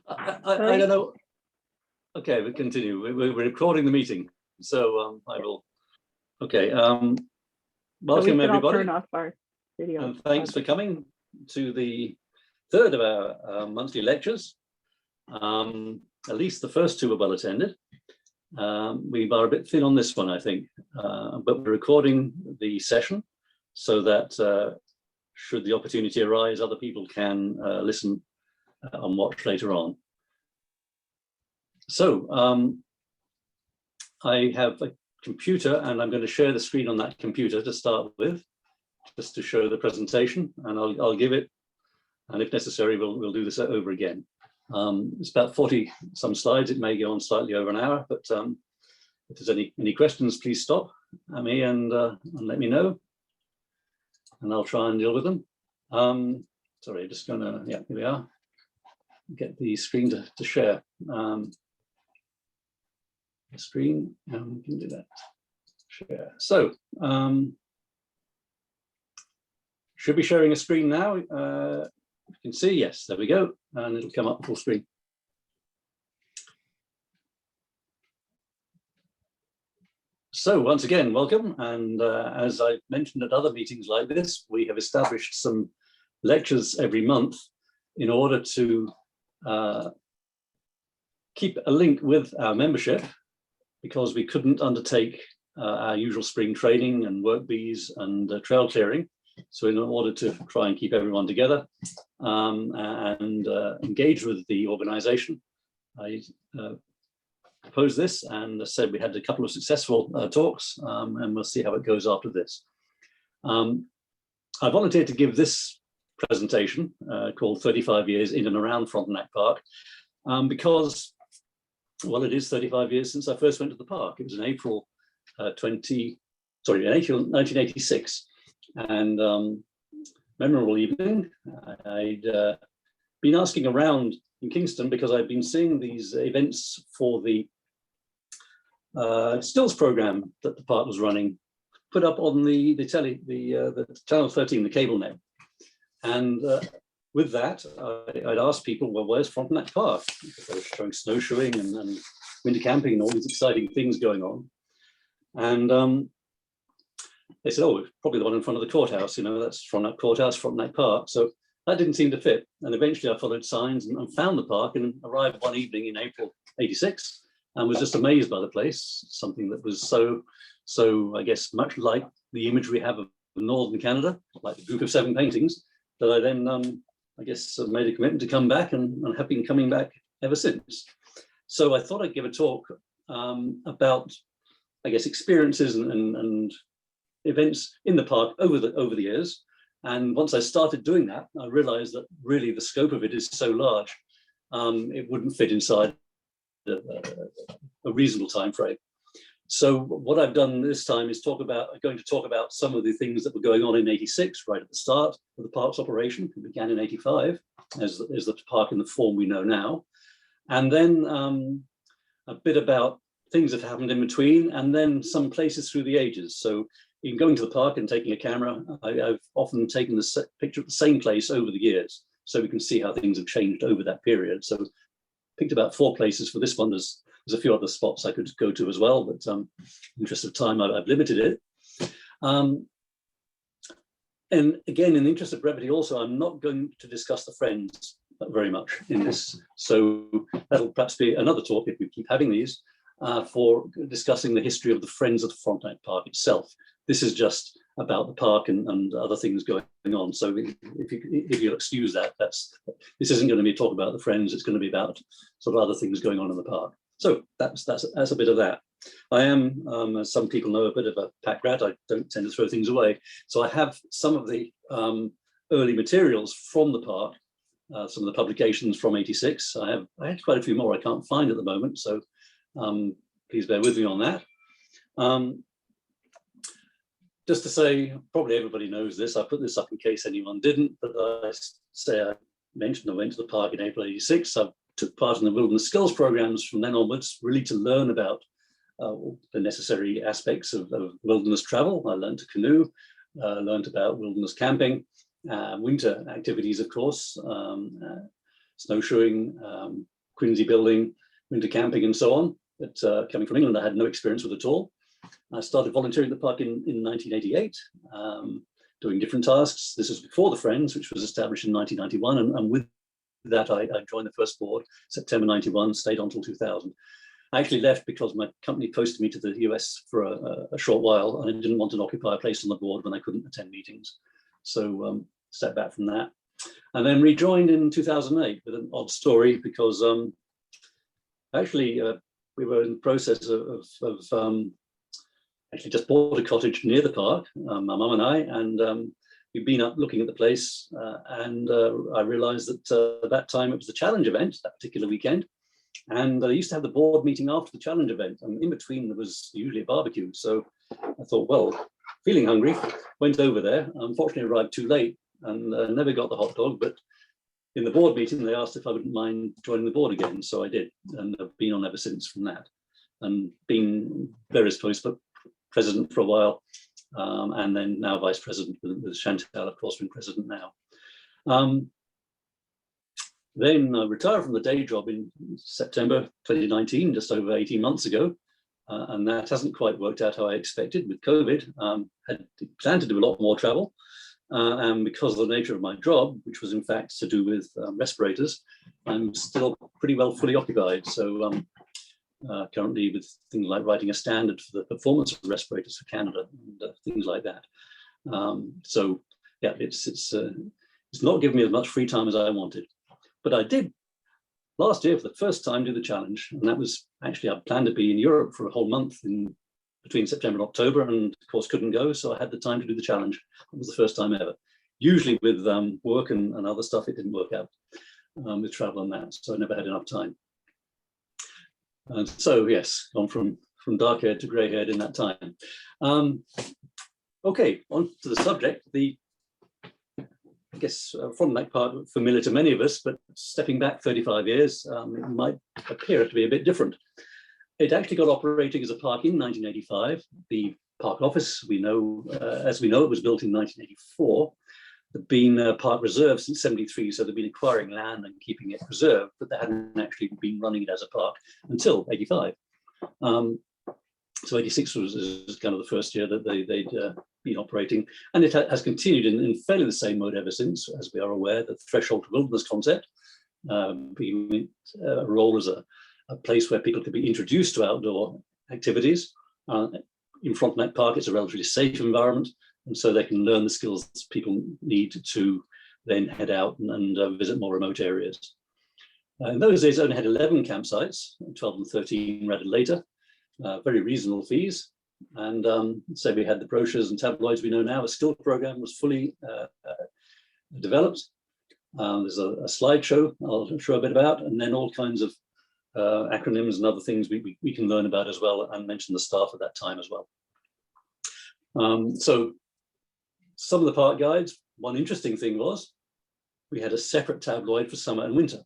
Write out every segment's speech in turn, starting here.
I don't know. Okay, we continue. We're recording the meeting, so I will. Okay. Welcome everybody. Turn off our video. And thanks for coming to the third of our monthly lectures. At least the first two were well attended. We are a bit thin on this one, I think, but we're recording the session so that should the opportunity arise, other people can listen and watch later on. So I have a computer and I'm going to share the screen on that computer to start with, just to show the presentation, and I'll give it, and if necessary, we'll do this over again. It's about 40 some slides. It may go on slightly over an hour, but if there's any questions, please stop at me and let me know, and I'll try and deal with them. Sorry, just gonna, yeah, here we are. Get the screen to share. The screen, and we can do that. Share. So, should be sharing a screen now. You can see, yes, there we go, and it'll come up full screen. So once again, welcome. And as I mentioned at other meetings like this, we have established some lectures every month in order to keep a link with our membership, because we couldn't undertake our usual spring training and work bees and trail clearing. So in order to try and keep everyone together and engage with the organization, I proposed this and said we had a couple of successful talks, and we'll see how it goes after this. I volunteered to give this presentation called 35 Years in and Around Frontenac Park because, well, it is 35 years since I first went to the park. It was in April 1986, and memorable evening. I'd been asking around in Kingston because I'd been seeing these events for the stills program that the park was running, put up on the Channel 13, the cable net, and with that, I'd asked people, well, where's Frontenac Park? Because they were showing snowshoeing and winter camping and all these exciting things going on. And they said, oh, probably the one in front of the courthouse, you know, that's Frontenac Courthouse, Frontenac Park. So that didn't seem to fit. And eventually I followed signs and found the park and arrived one evening in April '86 and was just amazed by the place, something that was so, I guess, much like the image we have of northern Canada, like the group of 7 paintings, that I then, I guess, made a commitment to come back and have been coming back ever since. So I thought I'd give a talk about, I guess, experiences and events in the park over the years. And once I started doing that, I realized that really the scope of it is so large, it wouldn't fit inside a reasonable time frame. So what I've done this time is I'm going to talk about some of the things that were going on in '86, right at the start of the park's operation. It began in '85 as the park in the form we know now. And then a bit about things that happened in between, and then some places through the ages. So in going to the park and taking a camera, I've often taken the picture of the same place over the years, so we can see how things have changed over that period. So picked about 4 places for this one. There's a few other spots I could go to as well, but in the interest of time, I've limited it. And again, in the interest of brevity also, I'm not going to discuss the Friends very much in this. So that'll perhaps be another talk, if we keep having these, for discussing the history of the Friends of the Frontenac Park itself. This is just about the park and other things going on. So if you'll excuse that, this isn't going to be a talk about the Friends. It's going to be about sort of other things going on in the park. So that's a bit of that. I am, as some people know, a bit of a pack rat. I don't tend to throw things away. So I have some of the early materials from the park, some of the publications from '86. I have quite a few more I can't find at the moment. So please bear with me on that. Just to say, probably everybody knows this. I put this up in case anyone didn't, but I mentioned I went to the park in April '86. I took part in the wilderness skills programs from then onwards, really to learn about the necessary aspects of wilderness travel. I learned to canoe, learned about wilderness camping, winter activities, of course, snowshoeing, Quincy building, winter camping and so on. But coming from England, I had no experience with it at all. I started volunteering at the park in 1988, doing different tasks. This was before the Friends, which was established in 1991. And with that, I joined the first board, September 91, stayed on until 2000. I actually left because my company posted me to the US for a short while, and I didn't want to occupy a place on the board when I couldn't attend meetings. So stepped back from that. And then rejoined in 2008 with an odd story, because actually we were in the process of actually just bought a cottage near the park, my mum and I, and we've been up looking at the place, and I realized that at that time it was the challenge event, that particular weekend. And I used to have the board meeting after the challenge event, and in between there was usually a barbecue. So I thought, well, feeling hungry, went over there. Unfortunately, arrived too late and never got the hot dog. But in the board meeting, they asked if I wouldn't mind joining the board again. So I did, and I've been on ever since from that, and been various posts, but president for a while, and then now vice president with Chantal, of course, being president now. Then I retired from the day job in September 2019, just over 18 months ago, and that hasn't quite worked out how I expected with COVID. Had planned to do a lot more travel, and because of the nature of my job, which was in fact to do with respirators, I'm still pretty well fully occupied. So currently with things like writing a standard for the performance of respirators for Canada and things like that. So yeah, it's not given me as much free time as I wanted. But I did last year for the first time do the challenge, and that was actually, I planned to be in Europe for a whole month in between September and October, and of course couldn't go, so I had the time to do the challenge. It was the first time ever. Usually with work and other stuff, it didn't work out with travel and that, so I never had enough time. And so yes, gone from dark-haired to grey-haired in that time. Okay, on to the subject. I guess Frontenac Park, familiar to many of us, but stepping back 35 years, it might appear to be a bit different. It actually got operating as a park in 1985. The park office, as we know, it was built in 1984. There'd been a park reserve since 73, so they'd been acquiring land and keeping it preserved, but they hadn't actually been running it as a park until 85. So 86 was kind of the first year that they'd been operating, and it has continued in fairly the same mode ever since. As we are aware, the threshold to wilderness concept, being a role as a place where people could be introduced to outdoor activities. In Frontenac Park, it's a relatively safe environment, and so they can learn the skills people need to then head out and visit more remote areas. In those days, I only had 11 campsites, 12 and 13 were added later. Very reasonable fees, and so we had the brochures and tabloids we know now. A skill program was fully developed. There's a slideshow I'll show a bit about, and then all kinds of acronyms and other things we can learn about as well, and mention the staff at that time as well. So some of the park guides, one interesting thing was we had a separate tabloid for summer and winter.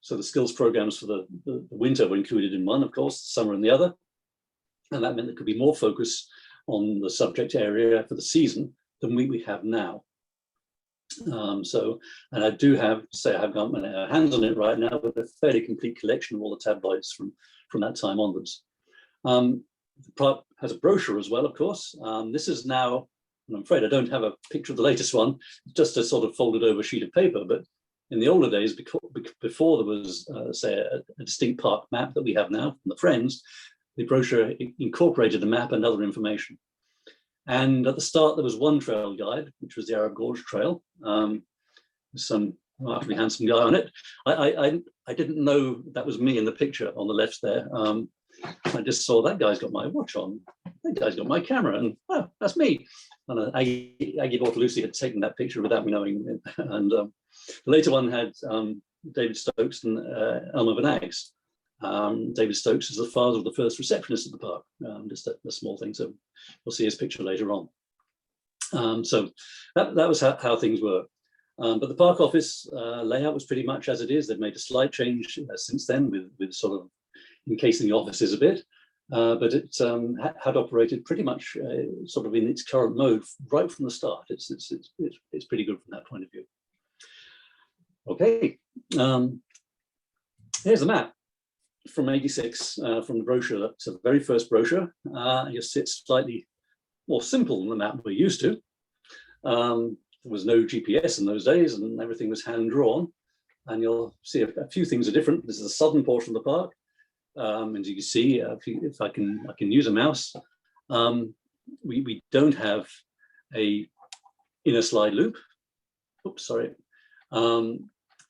So the skills programs for the winter were included in one, of course, summer in the other. And that meant there could be more focus on the subject area for the season than we have now. And I do have got my hands on it right now with a fairly complete collection of all the tabloids from that time onwards. The park has a brochure as well, of course. This is now, and I'm afraid I don't have a picture of the latest one, just a sort of folded over sheet of paper, but in the older days, before there was, say, a distinct park map that we have now from the Friends, the brochure incorporated a map and other information. And at the start, there was one trail guide, which was the Arab Gorge Trail. Some remarkably handsome guy on it. I didn't know that was me in the picture on the left there. I just saw that guy's got my watch on. That guy's got my camera, and oh, that's me. And Aggie Bortolucci had taken that picture without me knowing. And the later one had David Stokes and Elmer Van Aggs. David Stokes is the father of the first receptionist at the park, just a small thing, so we'll see his picture later on. So that was how things were. But the park office layout was pretty much as it is. They've made a slight change since then with sort of encasing the offices a bit, but it had operated pretty much sort of in its current mode right from the start. It's pretty good from that point of view. Okay. Here's a map from '86, from the brochure. That's the very first brochure. It's slightly more simple than the map we're used to. There was no GPS in those days, and everything was hand drawn. And you'll see a few things are different. This is the southern portion of the park. And you can see, if I can use a mouse, we don't have a inner slide loop. Oops, sorry.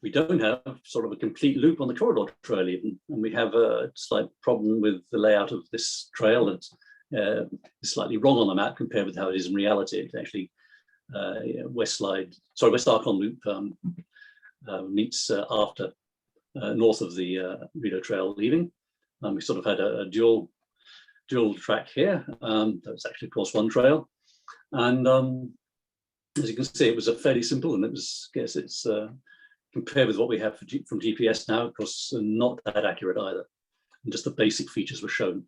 We don't have sort of a complete loop on the corridor trail even, and we have a slight problem with the layout of this trail that is slightly wrong on the map compared with how it is in reality. It actually West Archon Loop meets after north of the Rideau Trail leaving. We sort of had a dual track here. That's actually, of course, one trail, and as you can see, it was a fairly simple, and it was, I guess it's compared with what we have from GPS now, of course, not that accurate either. And just the basic features were shown.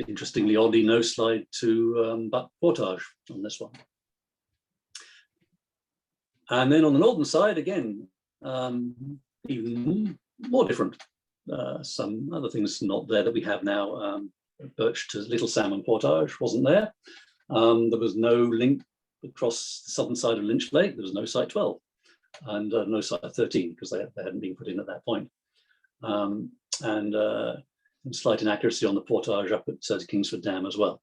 Interestingly, oddly, no slide to Buck Portage on this one. And then on the northern side, again, even more different. Some other things not there that we have now. Birch to Little Salmon Portage wasn't there. There was no link across the southern side of Lynch Lake. There was no Site 12 and no Site 13 because they hadn't been put in at that point. And slight inaccuracy on the portage up at Kingsford Dam as well.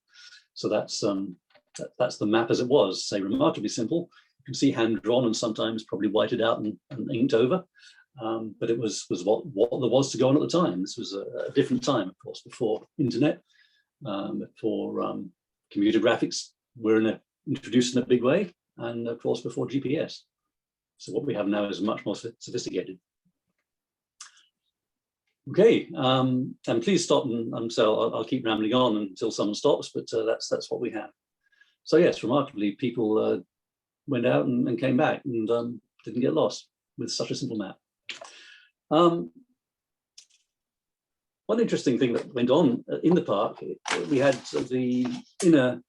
So that's the map as it was, say remarkably simple. You can see hand drawn and sometimes probably whited out and inked over. But it was what there was to go on at the time. This was a different time, of course, before internet, before computer graphics were introduced in a big way, and of course before GPS. So what we have now is much more sophisticated. Okay, and please stop, and so I'll keep rambling on until someone stops, but that's what we have. So yes, remarkably, people went out and came back and didn't get lost with such a simple map. One interesting thing that went on in the park, we had the inner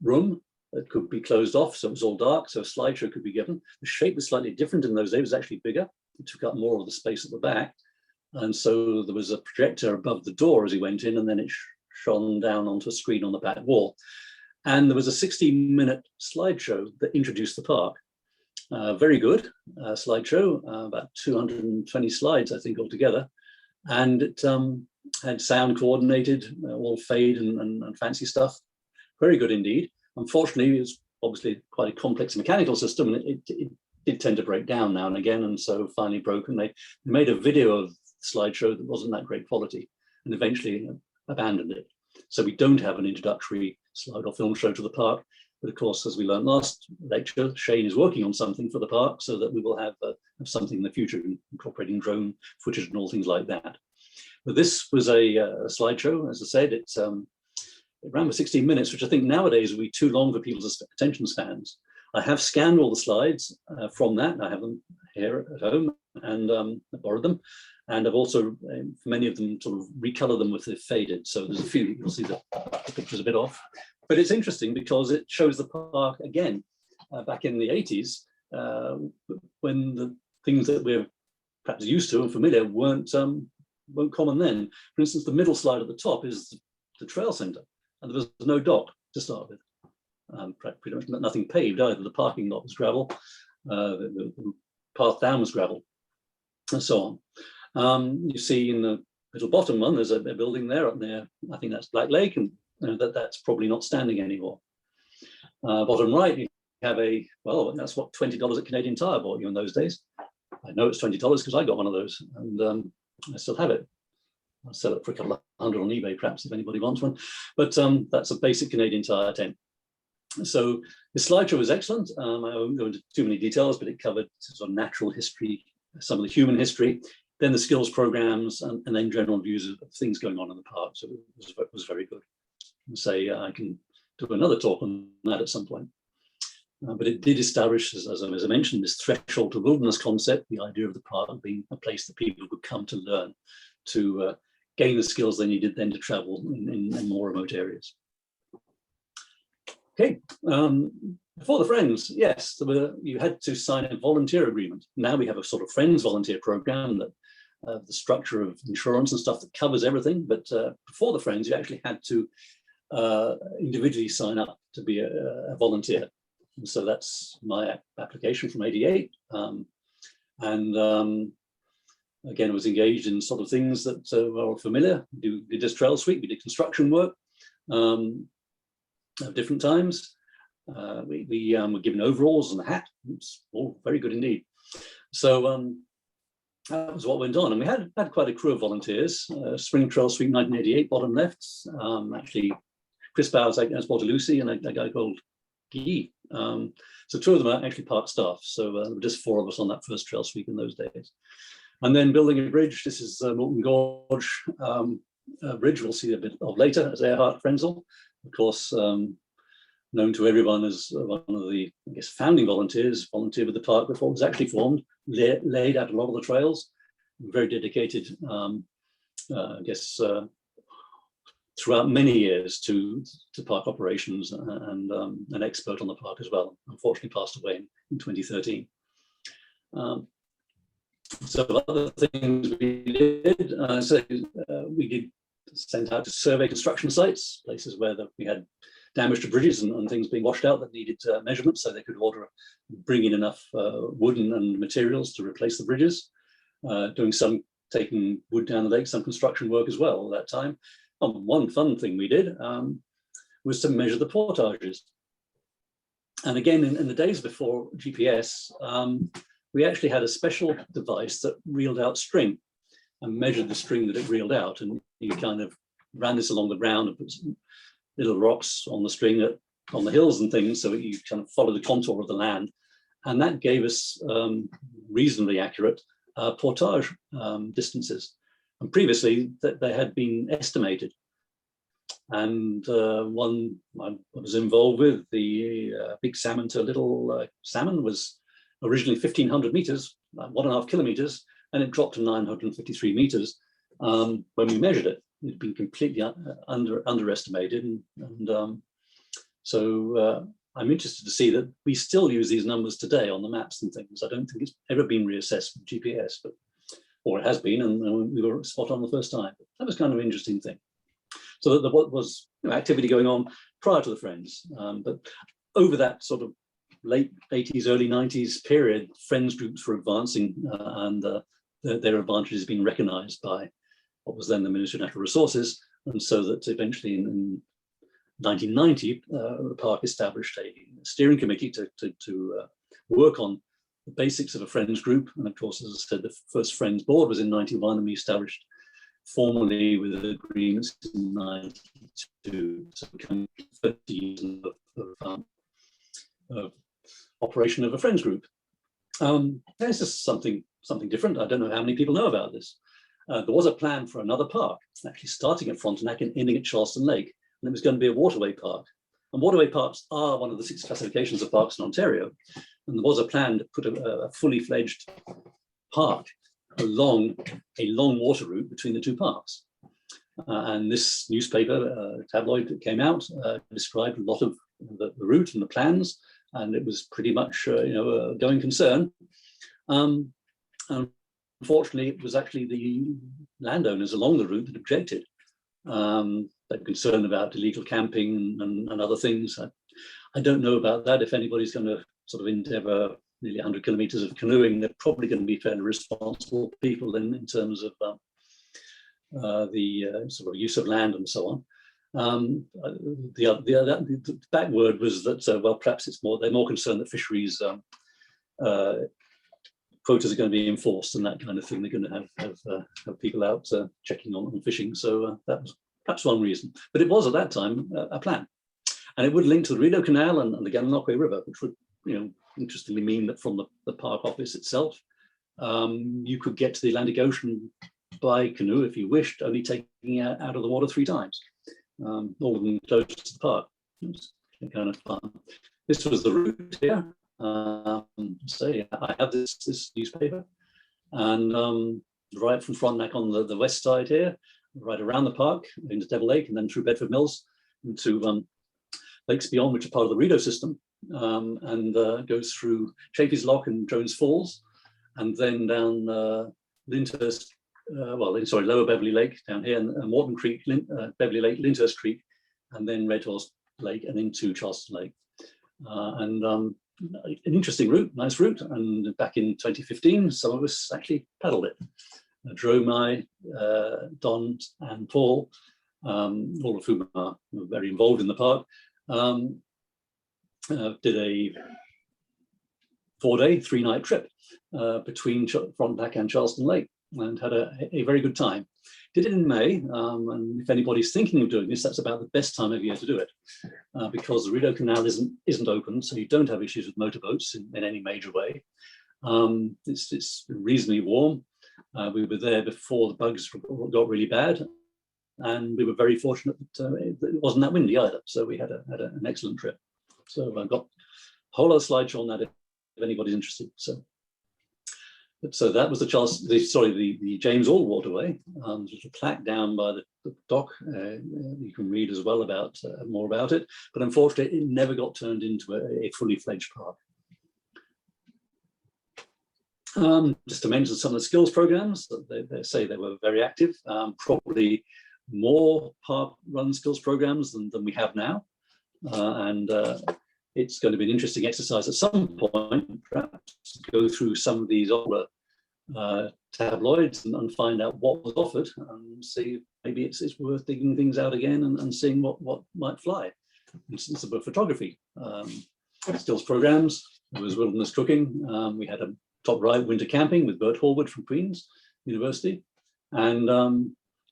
room that could be closed off, so it was all dark, so a slideshow could be given. The shape was slightly different in those days, it was actually bigger. It took up more of the space at the back. And so there was a projector above the door as he went in, and then it shone down onto a screen on the back wall. And there was a 16-minute slideshow that introduced the park. Very good slideshow, about 220 slides, I think, altogether. And it had sound coordinated, all fade and fancy stuff. Very good indeed. Unfortunately, it was obviously quite a complex mechanical system, and it did tend to break down now and again, and so finally broke. And they made a video of the slideshow that wasn't that great quality, and eventually abandoned it. So we don't have an introductory slide or film show to the park. But of course, as we learned last lecture, Shane is working on something for the park so that we will have something in the future incorporating drone footage and all things like that. But this was a slideshow, as I said. It ran for 16 minutes, which I think nowadays would be too long for people's attention spans. I have scanned all the slides from that. I have them here at home, and I borrowed them. And I've also, for many of them, sort of recolored them with the faded. So there's a few, you'll see the picture's a bit off. But it's interesting because it shows the park again back in the 80s, when the things that we're perhaps used to and familiar weren't common then. For instance, the middle slide at the top is the trail center, and there was no dock to start with. Pretty much nothing paved either. The parking lot was gravel, the path down was gravel, and so on. You see in the little bottom one, there's a building there up there. I think that's Black Lake, and that's probably not standing anymore. Bottom right, you have well, that's what $20 at Canadian Tire bought you in those days. I know it's $20 because I got one of those, and I still have it. I'll sell it for a couple of hundred on eBay, perhaps, if anybody wants one. But that's a basic Canadian Tire tent. So the slideshow was excellent. I won't go into too many details, but it covered sort of natural history, some of the human history, then the skills programs, and then general views of things going on in the park. So it was very good. And say I can do another talk on that at some point. But it did establish, as I mentioned, this threshold to wilderness concept, the idea of the park being a place that people could come to learn, to gain the skills they needed then to travel in more remote areas. Okay, For the Friends, yes, you had to sign a volunteer agreement. Now we have a sort of Friends volunteer program that the structure of insurance and stuff that covers everything. But before the Friends, you actually had to individually sign up to be a volunteer. And so that's my application from '88. Again, I was engaged in sort of things that are familiar. We did this trail sweep, we did construction work at different times. We were given overalls and a hat. It's all very good indeed. So that was what went on. And we had quite a crew of volunteers. Spring Trail Sweep 1988, bottom left. Actually, Chris Bowers as Lucy and a guy called Guy. So two of them are actually park staff. So there were just four of us on that first trail sweep in those days. And then building a bridge. This is Milton Gorge Bridge. We'll see a bit of later as Erhard Frenzel. Of course, known to everyone as one of the, I guess, founding volunteers, volunteered with the park before it was actually formed, laid out a lot of the trails, very dedicated, I guess, throughout many years to park operations, and an expert on the park as well. Unfortunately passed away in 2013. So other things we did, we did send out to survey construction sites, places where we had damage to bridges and things being washed out that needed measurements, so they could bring in enough wood and materials to replace the bridges. Taking wood down the lake, some construction work as well at that time. One fun thing we did was to measure the portages. And again, in the days before GPS, we actually had a special device that reeled out string and measured the string that it reeled out. And you kind of ran this along the ground and put some little rocks on the string on the hills and things, so you kind of follow the contour of the land. And that gave us reasonably accurate portage distances. And previously they had been estimated. And one I was involved with, the big salmon to little salmon, was originally 1,500 meters, 1.5 kilometers, and it dropped to 953 meters when we measured it. It'd been completely underestimated, and so I'm interested to see that we still use these numbers today on the maps and things. I don't think it's ever been reassessed with GPS, or it has been, and we were spot on the first time. But that was kind of an interesting thing. So there was activity going on prior to the Friends, but over that sort of late 80s, early 90s period, Friends groups were advancing, and their advantages being recognised by what was then the Ministry of Natural Resources, and so that eventually in 1990, the park established a steering committee to work on the basics of a Friends group. And of course, as I said, the first Friends board was in '91, and we established formally with agreements in '92. So becoming 30 years of operation of a Friends group. There's just something different. I don't know how many people know about this. There was a plan for another park, actually starting at Frontenac and ending at Charleston Lake, and it was going to be a waterway park. And waterway parks are one of the 6 classifications of parks in Ontario. And there was a plan to put a fully fledged park along a long water route between the two parks. And this newspaper, tabloid that came out, described a lot of the route and the plans, and it was pretty much a going concern. Unfortunately, it was actually the landowners along the route that objected. They're concerned about illegal camping and other things. I don't know about that. If anybody's going to sort of endeavour nearly 100 kilometres of canoeing, they're probably going to be fairly responsible people in terms of the sort of use of land and so on. The back word was that, well, perhaps they're more concerned that fisheries quotas are going to be enforced and that kind of thing. They're going to have people out checking on fishing. So that was perhaps one reason. But it was at that time a plan. And it would link to the Rideau Canal and the Gananoque River, which would, interestingly mean that from the park office itself, you could get to the Atlantic Ocean by canoe if you wished, only taking out of the water 3 times, all of them close to the park. It was kind of fun. This was the route here. I have this newspaper, and right from Frontenac on the west side here, right around the park into Devil Lake, and then through Bedford Mills into lakes beyond, which are part of the Rideau system. and goes through Chafee's Lock and Jones Falls, and then down Lyndhurst, Lower Beverly Lake down here, and Morton Creek, Beverly Lake, Lyndhurst Creek, and then Red Horse Lake, and into Charleston Lake. An interesting route, nice route. And back in 2015, some of us actually paddled it. Dromai, Don, and Paul, all of whom are very involved in the park, did a 4-day, 3-night trip between Frontenac and Charleston Lake, and had a very good time. Did it in May, and if anybody's thinking of doing this, that's about the best time of year to do it, because the Rideau Canal isn't open, so you don't have issues with motorboats in any major way. It's reasonably warm. We were there before the bugs got really bad, and we were very fortunate that it wasn't that windy either, so we had an excellent trip. So I've got a whole other slideshow on that if anybody's interested. So that was the James All waterway. There's a plaque down by the dock. You can read as well about more about it, but unfortunately, it never got turned into a fully fledged park. Just to mention some of the skills programs, they say they were very active. Probably more park-run skills programs than we have now, and it's going to be an interesting exercise at some point, perhaps, to go through some of these older tabloids and find out what was offered, and see maybe it's worth digging things out again and seeing what might fly. For instance, about photography, skills programs. There was wilderness cooking. We had a top right winter camping with Bert Hallwood from Queen's University, and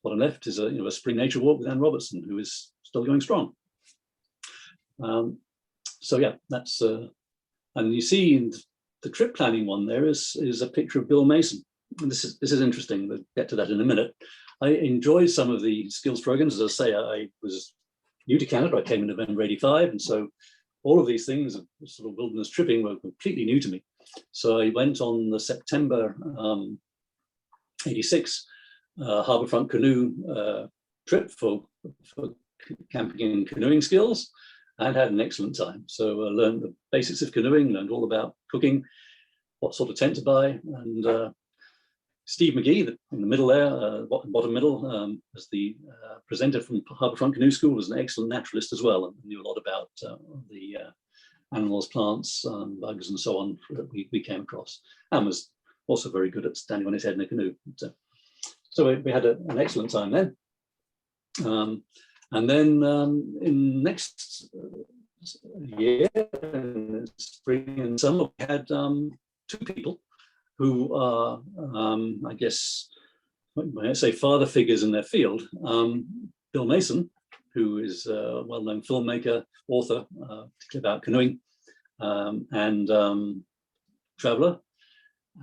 bottom left is a spring nature walk with Anne Robertson, who is still going strong. So yeah, that's and you see the trip planning one there is a picture of Bill Mason, and this is interesting. We'll get to that in a minute. I enjoyed some of the skills programs. As I say, I was new to Canada. I came in November '85, and so all of these things of sort of wilderness tripping were completely new to me. So I went on the September '86 Harbourfront canoe trip for camping and canoeing skills, and had an excellent time. So I learned the basics of canoeing, learned all about cooking, what sort of tent to buy, and Steve McGee, in the middle there, bottom middle, as the presenter from Harbourfront Canoe School, was an excellent naturalist as well, and knew a lot about the animals, plants, bugs, and so on that we came across, and was also very good at standing on his head in a canoe. So we had an excellent time then. And then in next year, in spring and summer, we had 2 people who are, I guess, when I say father figures in their field. Bill Mason, who is a well-known filmmaker, author, particularly about canoeing, and traveler.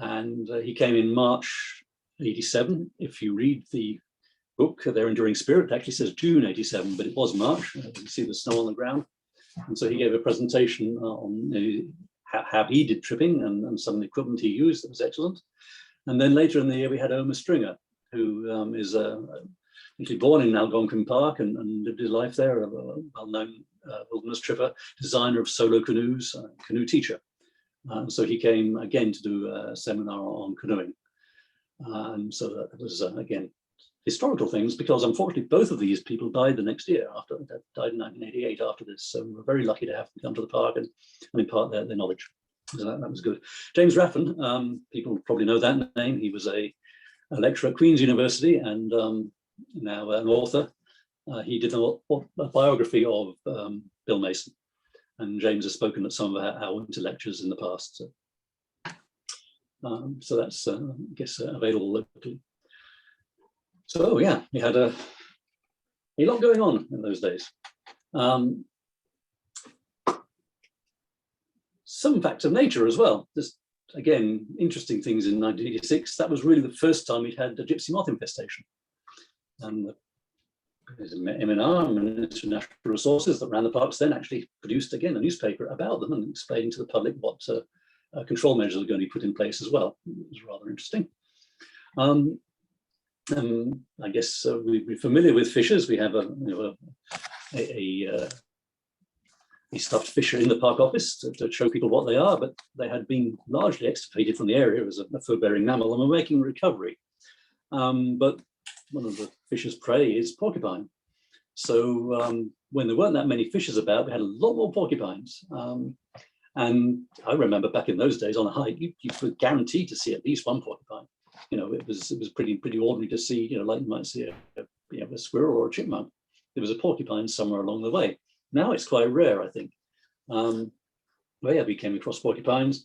And he came in March '87. If you read the book, Their Enduring Spirit, it actually says June '87, but it was March. You can see the snow on the ground. And so he gave a presentation on how he did tripping and some of the equipment he used. That was excellent. And then later in the year, we had Omer Stringer, who is actually born in Algonquin Park and lived his life there, a well-known wilderness tripper, designer of solo canoes, canoe teacher. So he came again to do a seminar on canoeing. And so that was, again, historical things, because unfortunately both of these people died the next year, died in 1988 after this. So we're very lucky to have them come to the park and impart their knowledge. So that was good. James Raffan, people probably know that name. He was a lecturer at Queen's University and now an author. He did a biography of Bill Mason, and James has spoken at some of our winter lectures in the past. So that's, I guess, available locally. So yeah, we had a lot going on in those days. Some facts of nature as well. Just again, interesting things in 1986. That was really the first time we'd had a gypsy moth infestation. And the MNR, Ministry of Natural Resources, that ran the parks then actually produced again a newspaper about them and explained to the public what control measures are going to be put in place as well. It was rather interesting. I guess we're familiar with fishers. We have a stuffed fish in the park office to show people what they are, but they had been largely extirpated from the area as a fur-bearing mammal and were making a recovery. But one of the fish's prey is porcupine. So when there weren't that many fishes about, we had a lot more porcupines. And I remember back in those days on a hike, you were guaranteed to see at least one porcupine. It was pretty ordinary to see, like you might see a squirrel or a chipmunk. There was a porcupine somewhere along the way. Now it's quite rare, I think. We came across porcupines,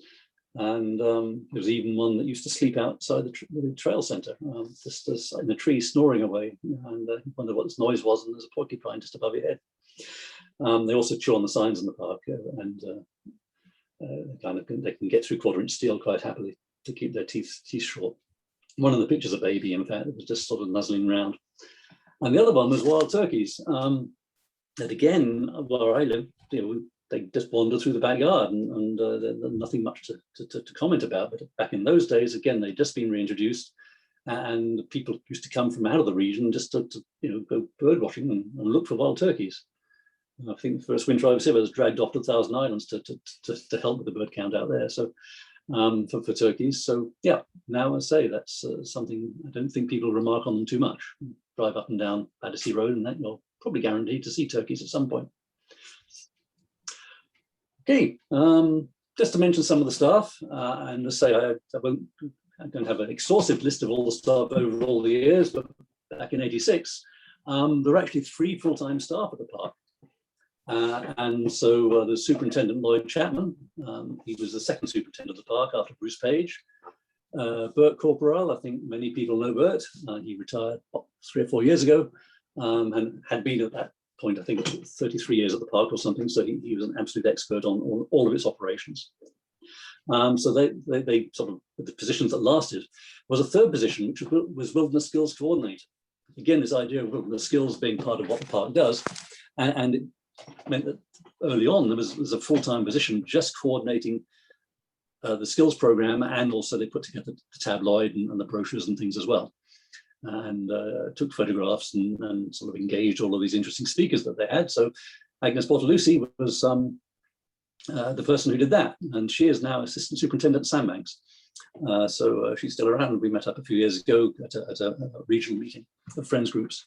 and there was even one that used to sleep outside the trail center, just in a tree snoring away, and wonder what this noise was, and there's a porcupine just above your head. They also chew on the signs in the park, and they can get through quarter-inch steel quite happily to keep their teeth short. One of the pictures of a baby, in fact, was just sort of nuzzling around. And the other one was wild turkeys. That again, where I live, they just wander through the backyard, and nothing much to comment about. But back in those days, again, they'd just been reintroduced, and people used to come from out of the region just to go bird watching and look for wild turkeys. And I think the first winter I was here, I was dragged off to 1,000 Islands to help with the bird count out there. So for turkeys. So yeah, now I say that's something I don't think people remark on them too much. Drive up and down Battersea Road, and then you're probably guaranteed to see turkeys at some point. Okay, just to mention some of the staff, and to say I don't have an exhaustive list of all the staff over all the years, but back in '86, there were actually 3 full-time staff at the park. And so the superintendent, Lloyd Chapman, he was the second superintendent of the park after Bruce Page. Bert Corporal, I think many people know Bert. He retired 3 or 4 years ago, and had been at that point, I think, 33 years at the park or something. So he was an absolute expert on all of its operations. So they sort of, the positions that lasted, was a third position, which was Wilderness Skills Coordinator. Again, this idea of wilderness skills being part of what the park does, and it meant that early on there was a full-time position just coordinating the skills program, and also they put together the tabloid and the brochures and things as well, and took photographs and sort of engaged all of these interesting speakers that they had. So Agnes Bortolucci was the person who did that, and she is now assistant superintendent at Sandbanks. So she's still around. We met up a few years ago at a regional meeting of friends groups.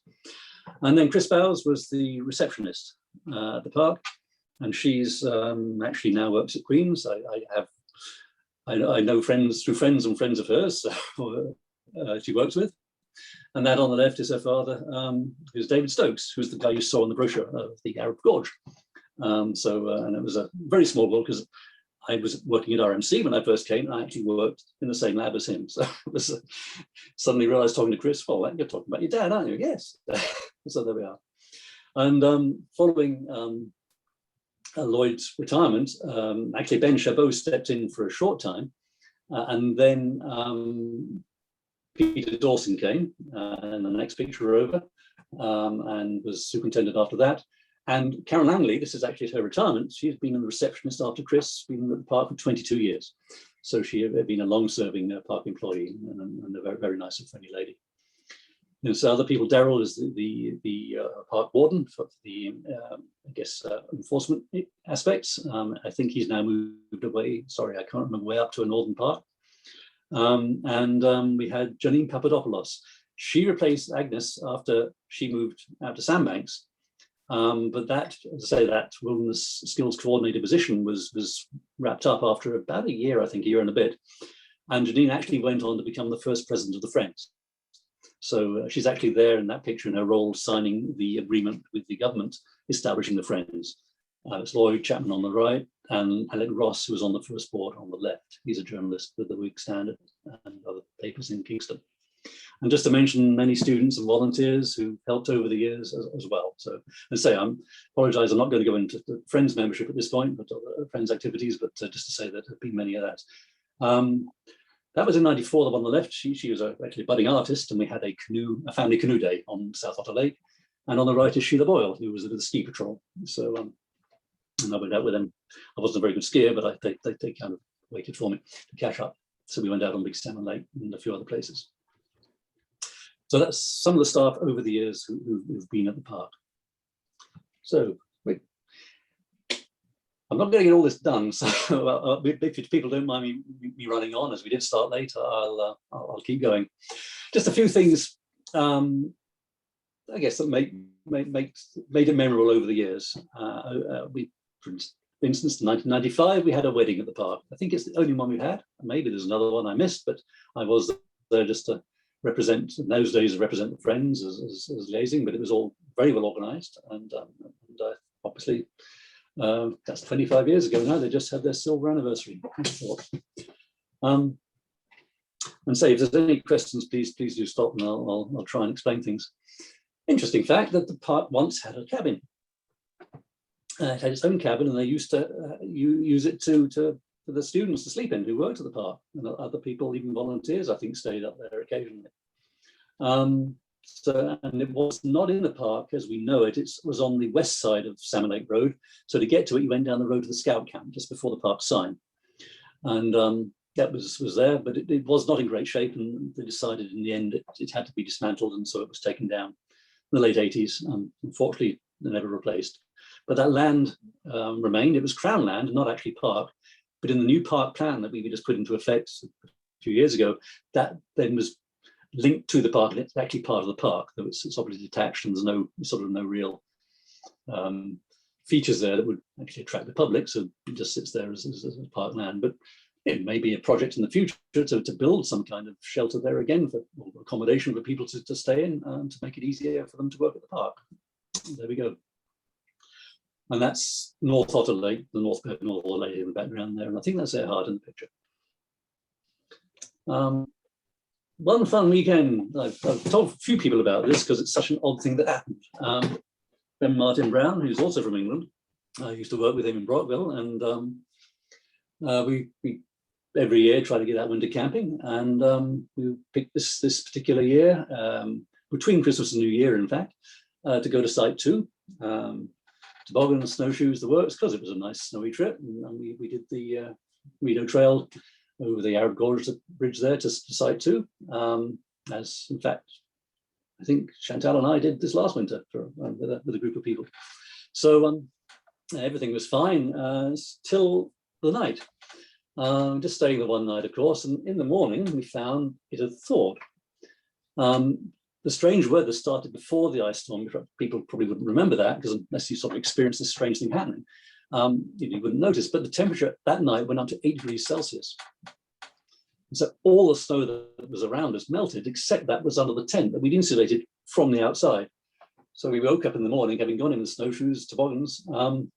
And then Chris Bowes was the receptionist at the park, and she's actually now works at Queen's. I know friends through friends and friends of hers she works with. And that on the left is her father, who's David Stokes, who's the guy you saw in the brochure of the Arab Gorge. And it was a very small world, because I was working at RMC when I first came, and I actually worked in the same lab as him. So it was suddenly realized, talking to Chris, well, you're talking about your dad, aren't you? Yes. So there we are. And following Lloyd's retirement, actually Ben Chabot stepped in for a short time, and then Peter Dawson came, and the next picture over, and was superintendent after that. And Karen Langley, this is actually her retirement. She's been a receptionist after Chris, been at the park for 22 years. So she had been a long-serving park employee, and a very, very nice and friendly lady. And so other people, Daryl is the park warden for the, enforcement aspects. I think he's now moved away. Sorry, I can't remember, way up to a northern park. We had Janine Papadopoulos. She replaced Agnes after she moved out to Sandbanks. But that, as I say, that wilderness skills coordinator position was wrapped up after about a year, I think, a year and a bit. And Janine actually went on to become the first president of the Friends. So she's actually there in that picture in her role, signing the agreement with the government, establishing the Friends. It's Lloyd Chapman on the right, and Alec Ross, who was on the first board on the left. He's a journalist with the Week Standard and other papers in Kingston. And just to mention many students and volunteers who helped over the years as well. So, as I say, I apologize, I'm not going to go into the Friends membership at this point, but Friends activities, but just to say that there have been many of that. That was in '94, the one on the left. She was actually a budding artist, and we had a family canoe day on South Otter Lake. And on the right is Sheila Boyle, who was with the ski patrol. So, and I went out with them. I wasn't a very good skier, but they kind of waited for me to catch up. So we went out on Big Salmon Lake and a few other places. So that's some of the staff over the years who've been at the park. So, wait. I'm not going to get all this done, so if people don't mind me running on, as we did start late, I'll keep going. Just a few things, I guess, that made it memorable over the years. For instance, in 1995, we had a wedding at the park. I think it's the only one we've had. Maybe there's another one I missed, but I was there just to represent, in those days, represent the Friends as liaising, but it was all very well organised. And obviously, that's 25 years ago now. They just had their silver anniversary. And say, if there's any questions, please do stop, and I'll try and explain things. Interesting fact that the park once had a cabin. It had its own cabin, and they used to use it for the students to sleep in who worked at the park, and other people, even volunteers, I think, stayed up there occasionally. And it was not in the park as we know it. It was on the west side of Salmon Lake Road. So to get to it, you went down the road to the Scout camp just before the park sign, and that was there, but it was not in great shape, and they decided in the end it had to be dismantled, and so it was taken down in the late 80s. Unfortunately, they're never replaced. But that land remained. It was Crown land, not actually park. But in the new park plan that we just put into effect a few years ago, that then was linked to the park, and it's actually part of the park, though it's obviously detached, and there's no real features there that would actually attract the public. So it just sits there as park land. But it may be a project in the future to build some kind of shelter there again for accommodation for people to stay in, to make it easier for them to work at the park. There we go. And that's North Otter Lake, the North Otter Lake in the background there. And I think that's their heart in the picture. One fun weekend, I've told a few people about this because it's such an odd thing that happened. Ben Martin Brown, who's also from England, I used to work with him in Brockville, and we every year try to get out winter camping, and we picked this particular year, between Christmas and New Year, in fact, to go to Site 2. Toboggan and snowshoes, the works, because it was a nice snowy trip, and we did the Rideau Trail over the Arab Gorge Bridge there to Site 2, as in fact I think Chantal and I did this last winter with a group of people. So everything was fine till the night. Just staying the one night, of course, and in the morning we found it had thawed. The strange weather started before the ice storm. People probably wouldn't remember that, because unless you sort of experienced this strange thing happening, you wouldn't notice. But the temperature that night went up to 8 degrees Celsius. And so all the snow that was around us melted, except that was under the tent that we'd insulated from the outside. So we woke up in the morning, having gone in with snowshoes, toboggans, to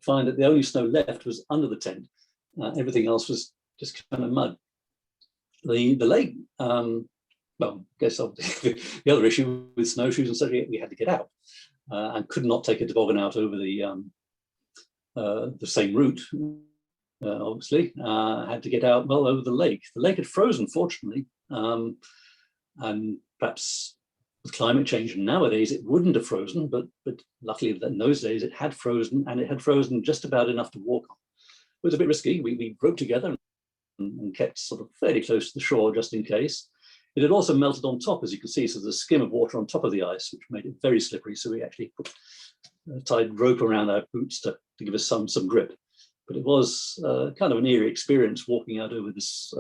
find that the only snow left was under the tent. Everything else was just kind of mud. The lake, well, I guess the other issue with snowshoes and such, we had to get out, and could not take a toboggan out over the same route. Obviously, had to get out well over the lake. The lake had frozen, fortunately, and perhaps with climate change nowadays it wouldn't have frozen, but luckily in those days it had frozen, and it had frozen just about enough to walk on. It was a bit risky. We broke together and kept sort of fairly close to the shore just in case. It had also melted on top, as you can see, so there's a skim of water on top of the ice, which made it very slippery. So we actually tied rope around our boots to give us some grip. But it was kind of an eerie experience walking out over this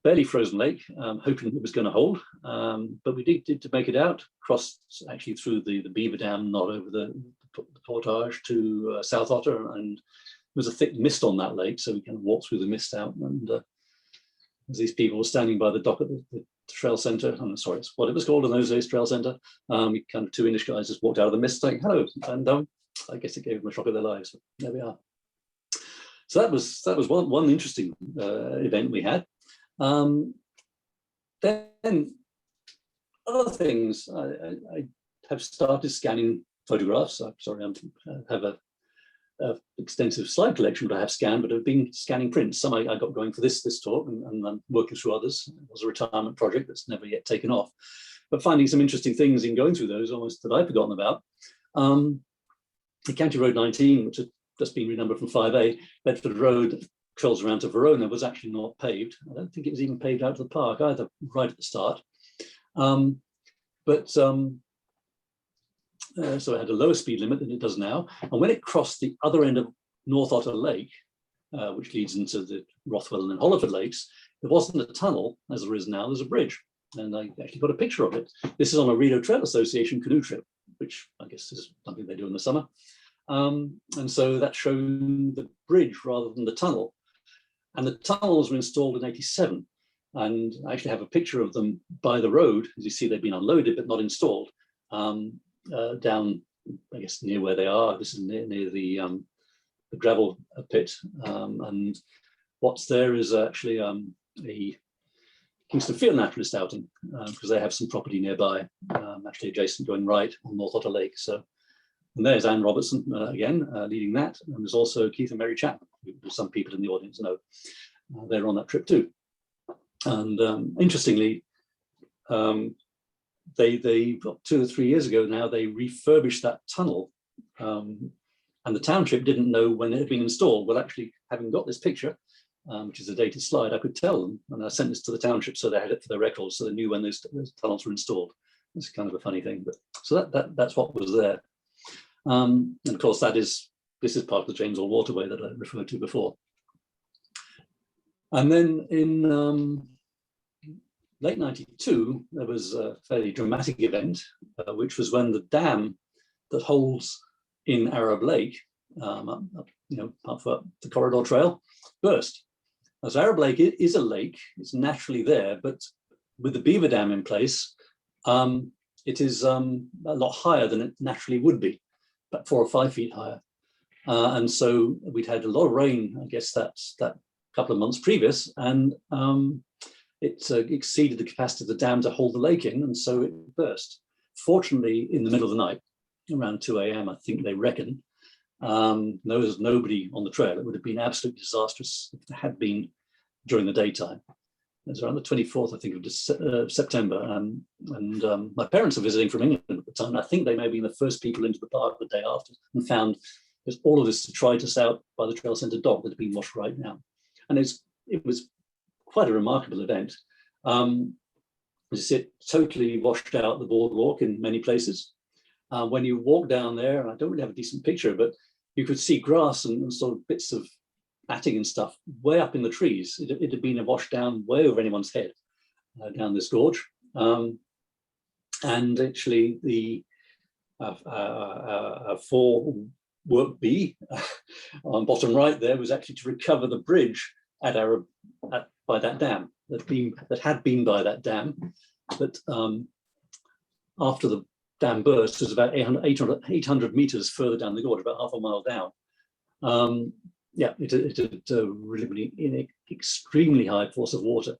barely frozen lake, hoping it was going to hold. But we did to make it out, crossed actually through the Beaver Dam, not over the portage to South Otter, and there was a thick mist on that lake, so we kind of walked through the mist out, and as these people were standing by the dock at the trail centre, I'm sorry, it's what it was called in those days, trail centre, we kind of two English guys just walked out of the mist saying hello, and I guess it gave them a shock of their lives. But there we are. So that was one interesting event we had. Then other things, I have started scanning photographs. I'm sorry, I have a extensive slide collection, but I have scanned, but I've been scanning prints. Some I got going for this talk, and I'm working through others. It was a retirement project that's never yet taken off, but finding some interesting things in going through those almost that I'd forgotten about. The County Road 19, which had just been renumbered from 5A, Bedford Road, trails around to Verona, was actually not paved. I don't think it was even paved out to the park either, right at the start. But so it had a lower speed limit than it does now. And when it crossed the other end of North Otter Lake, which leads into the Rothwell and Holliford Lakes, there wasn't a tunnel as there is now, there's a bridge. And I actually got a picture of it. This is on a Rideau Trail Association canoe trip, which I guess is something they do in the summer. And so that's shown the bridge rather than the tunnel. And the tunnels were installed in 87. And I actually have a picture of them by the road. As you see, they've been unloaded, but not installed, down, I guess, near where they are. This is near the gravel pit. And what's there is actually a Kingston Field Naturalist outing, because they have some property nearby, actually adjacent going right on North Otter Lake. So, and there's Anne Robertson again, leading that. And there's also Keith and Mary Chapman, who some people in the audience know. They're on that trip too. And interestingly, they 2 or 3 years ago now, they refurbished that tunnel, and the township didn't know when it had been installed. Well, actually, having got this picture, which is a dated slide, I could tell them, and I sent this to the township so they had it for their records, so they knew when those tunnels were installed. It's kind of a funny thing, but so that's what was there. And of course, this is part of the James Hall Waterway that I referred to before. And then in late 92, there was a fairly dramatic event, which was when the dam that holds in Arab Lake, up the Corridor Trail, burst. So Arab Lake is a lake, it's naturally there, but with the beaver dam in place, it is a lot higher than it naturally would be, about 4 or 5 feet higher. And so we'd had a lot of rain, I guess that couple of months previous, and it exceeded the capacity of the dam to hold the lake in, and so it burst. Fortunately, in the middle of the night, around 2 a.m., I think they reckon, there was nobody on the trail. It would have been absolutely disastrous if there had been during the daytime. It was around the 24th, I think, of September, and my parents are visiting from England at the time. And I think they may have been the first people into the park the day after and found there's all of this detritus out by the Trail Centre dock that had been washed right now. And it was quite a remarkable event. It totally washed out the boardwalk in many places. When you walk down there, and I don't really have a decent picture, but you could see grass and sort of bits of matting and stuff way up in the trees. It had been washed down way over anyone's head down this gorge. And actually the 4 work B on bottom right there was actually to recover the bridge by that dam, that had been by that dam, that after the dam burst was about 800 meters further down the gorge, about half a mile down. It had really in extremely high force of water.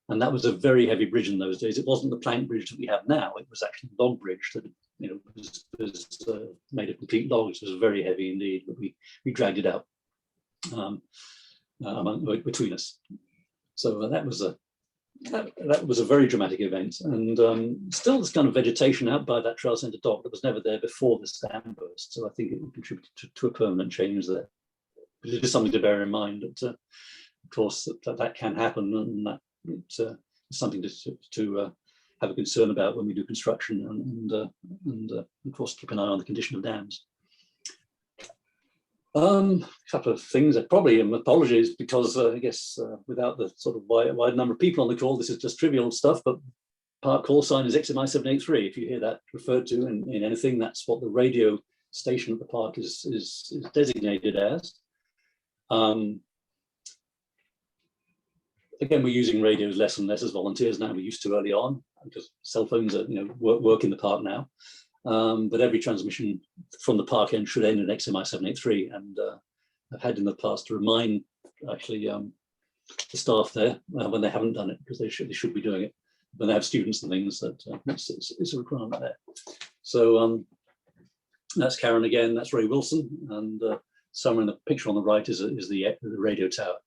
And that was a very heavy bridge in those days. It wasn't the plank bridge that we have now. It was actually a log bridge that was made of complete logs. It was very heavy indeed, but we dragged it out between us. So that was a very dramatic event. And still there's kind of vegetation out by that Trail Centre dock that was never there before this dam burst. So I think it would contribute to a permanent change there. But it is something to bear in mind that, of course, that can happen, and that it's something to have a concern about when we do construction, and of course keep an eye on the condition of dams. A couple of things. Probably apologies because I guess without the sort of wide number of people on the call, this is just trivial stuff. But park call sign is XMI 783. If you hear that referred to in anything, that's what the radio station at the park is designated as. Again, we're using radios less and less as volunteers now. We used to early on because cell phones are work in the park now. But every transmission from the park end should end in XMI 783, and I've had in the past to remind actually the staff there when they haven't done it, because they should be doing it when they have students and things. That it's a requirement there. So that's Karen again. That's Ray Wilson, and somewhere in the picture on the right is the radio tower.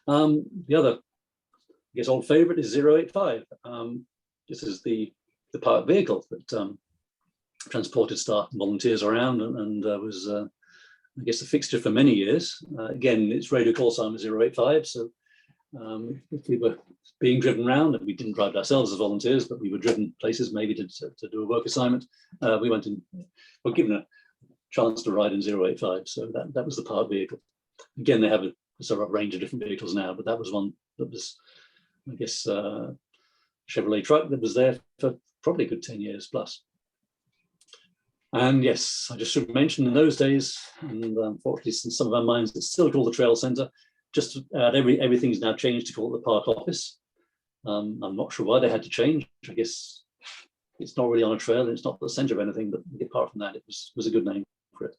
The other, I guess, old favourite is 085. This is the park vehicle that transported staff and volunteers around, and was, I guess, a fixture for many years. Again, its radio call sign was 085, so If we were being driven around, and we didn't drive ourselves as volunteers, but we were driven places maybe to do a work assignment, we went in, were given a chance to ride in 085. So that was the park vehicle. Again, they have a sort of range of different vehicles now, but that was one that was, I guess, Chevrolet truck that was there for probably a good 10 years plus. And yes, I just should mention in those days, and unfortunately in some of our minds, it's still called the Trail Centre. Just everything's now changed to call it the Park Office. I'm not sure why they had to change. I guess it's not really on a trail, and it's not the centre of anything, but apart from that, it was a good name for it.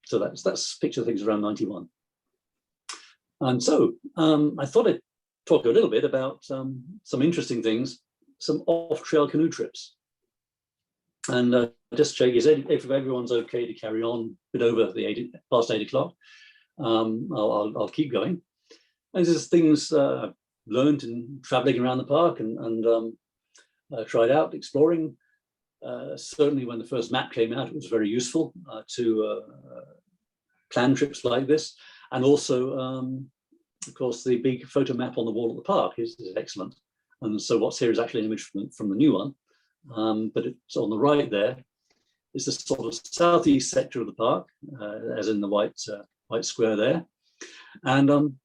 So that's picture of things around 91. And so I thought I'd talk a little bit about some interesting things, some off-trail canoe trips. And just check if everyone's okay to carry on a bit over the past 8 o'clock. I'll keep going. And there's things I've learned in traveling around the park and tried out exploring. Certainly when the first map came out, it was very useful to plan trips like this. And also, of course, the big photo map on the wall at the park is excellent. And so what's here is actually an image from the new one. But it's on the right there. It's the sort of southeast sector of the park, as in the white square there. And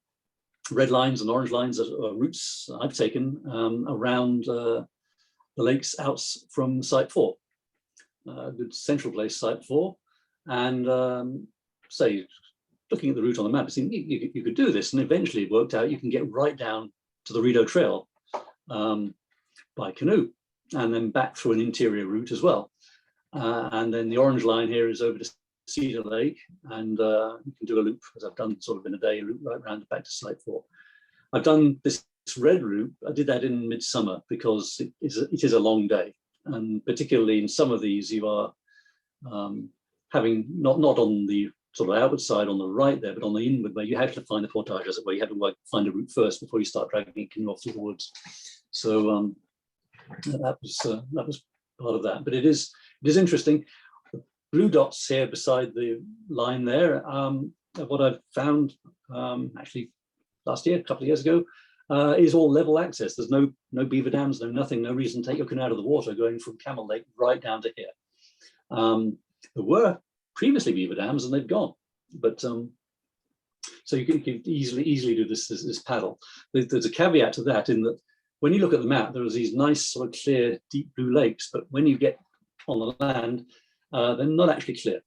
red lines and orange lines are routes I've taken around the lakes out from Site 4, good central place, Site 4. And say, looking at the route on the map, it seemed you could do this, and eventually it worked out you can get right down to the Rideau Trail by canoe, and then back through an interior route as well. And then the orange line here is over to Cedar Lake, and you can do a loop, as I've done sort of in a day, loop right around back to Site 4. I've done this red route. I did that in midsummer because it is a long day, and particularly in some of these you are having not on the sort of outward side on the right there, but on the inward where you have to find the portage, as it were. You have to find a route first before you start dragging a canoe off through the woods. So that was part of that. But it is interesting. The blue dots here beside the line there, what I've found actually last year, a couple of years ago, is all level access. There's no beaver dams, nothing, no reason to take your canoe out of the water going from Camel Lake right down to here. There were previously beaver dams and they've gone, but so you can easily do this paddle. There's a caveat to that in that when you look at the map, there are these nice sort of clear, deep blue lakes, but when you get on the land, they're not actually clear.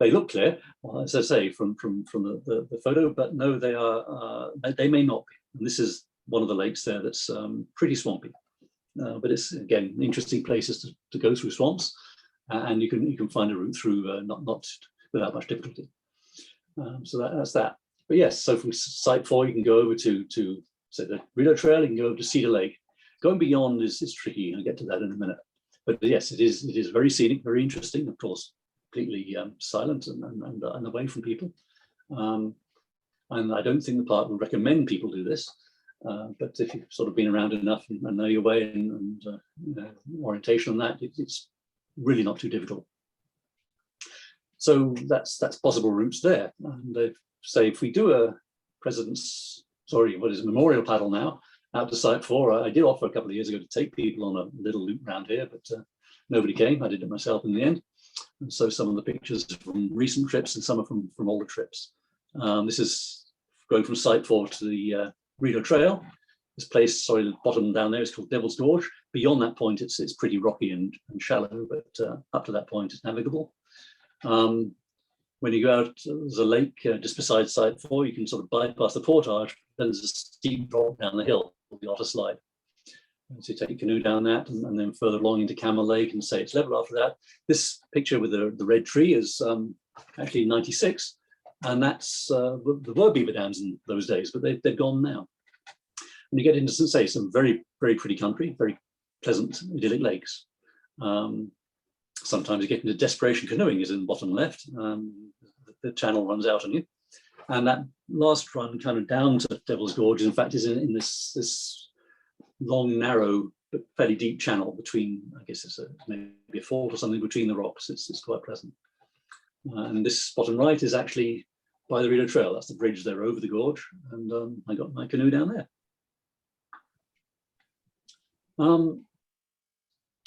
They look clear, as I say, from the photo, but no, they may not be. And this is one of the lakes there that's pretty swampy, but it's again interesting places to go through swamps, and you can find a route through not without much difficulty. So that's that. But yes, so from Site 4 you can go over to say the Rideau Trail. You can go over to Cedar Lake. Going beyond is tricky. I'll get to that in a minute. But yes, it is very scenic, very interesting. Of course, completely silent and away from people. And I don't think the park would recommend people do this. But if you've sort of been around enough and know your way and orientation on that, it's really not too difficult. So that's possible routes there. And say if we do a memorial paddle now out to Site 4, I did offer a couple of years ago to take people on a little loop around here, but nobody came. I did it myself in the end. And so some of the pictures from recent trips and some are from older trips. This is going from Site 4 to the Rideau Trail. This place, the bottom down there is called Devil's Gorge. Beyond that point, it's pretty rocky and shallow, but up to that point, it's navigable. When you go out, there's a lake just beside Site 4. You can sort of bypass the portage. Then there's a steep drop down the hill, the Otter Slide. And so you take a canoe down that, and then further along into Camel Lake, and say it's level after that. This picture with the red tree is actually 96, and that's there were beaver dams in those days, but they've gone now. And you get into some very, very pretty country, very pleasant, idyllic lakes. Sometimes you get into desperation canoeing, is in the bottom left. The channel runs out on you. And that last run kind of down to Devil's Gorge, in fact, is in this long, narrow, but fairly deep channel between, I guess it's maybe a fault or something between the rocks. It's quite pleasant. And this bottom right is actually by the Rideau Trail. That's the bridge there over the gorge, and I got my canoe down there.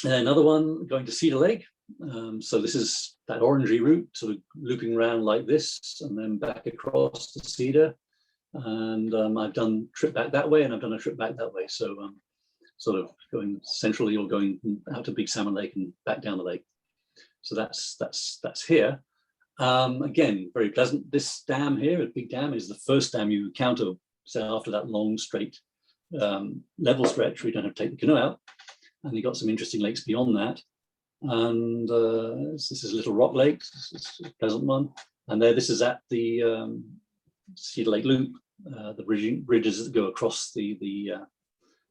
Another one going to Cedar Lake. So this is that orangey route, sort of looping around like this, and then back across to Cedar. And I've done a trip back that way, and I've done a trip back that way. So sort of going centrally or going out to Big Salmon Lake and back down the lake. So that's here. Again, very pleasant. This dam here, a big dam, is the first dam you encounter. So after that long, straight, level stretch, we don't have to take the canoe out. And you've got some interesting lakes beyond that. And this is Little Rock Lake, this is a pleasant one. And there, this is at the Cedar Lake Loop, the bridges that go across the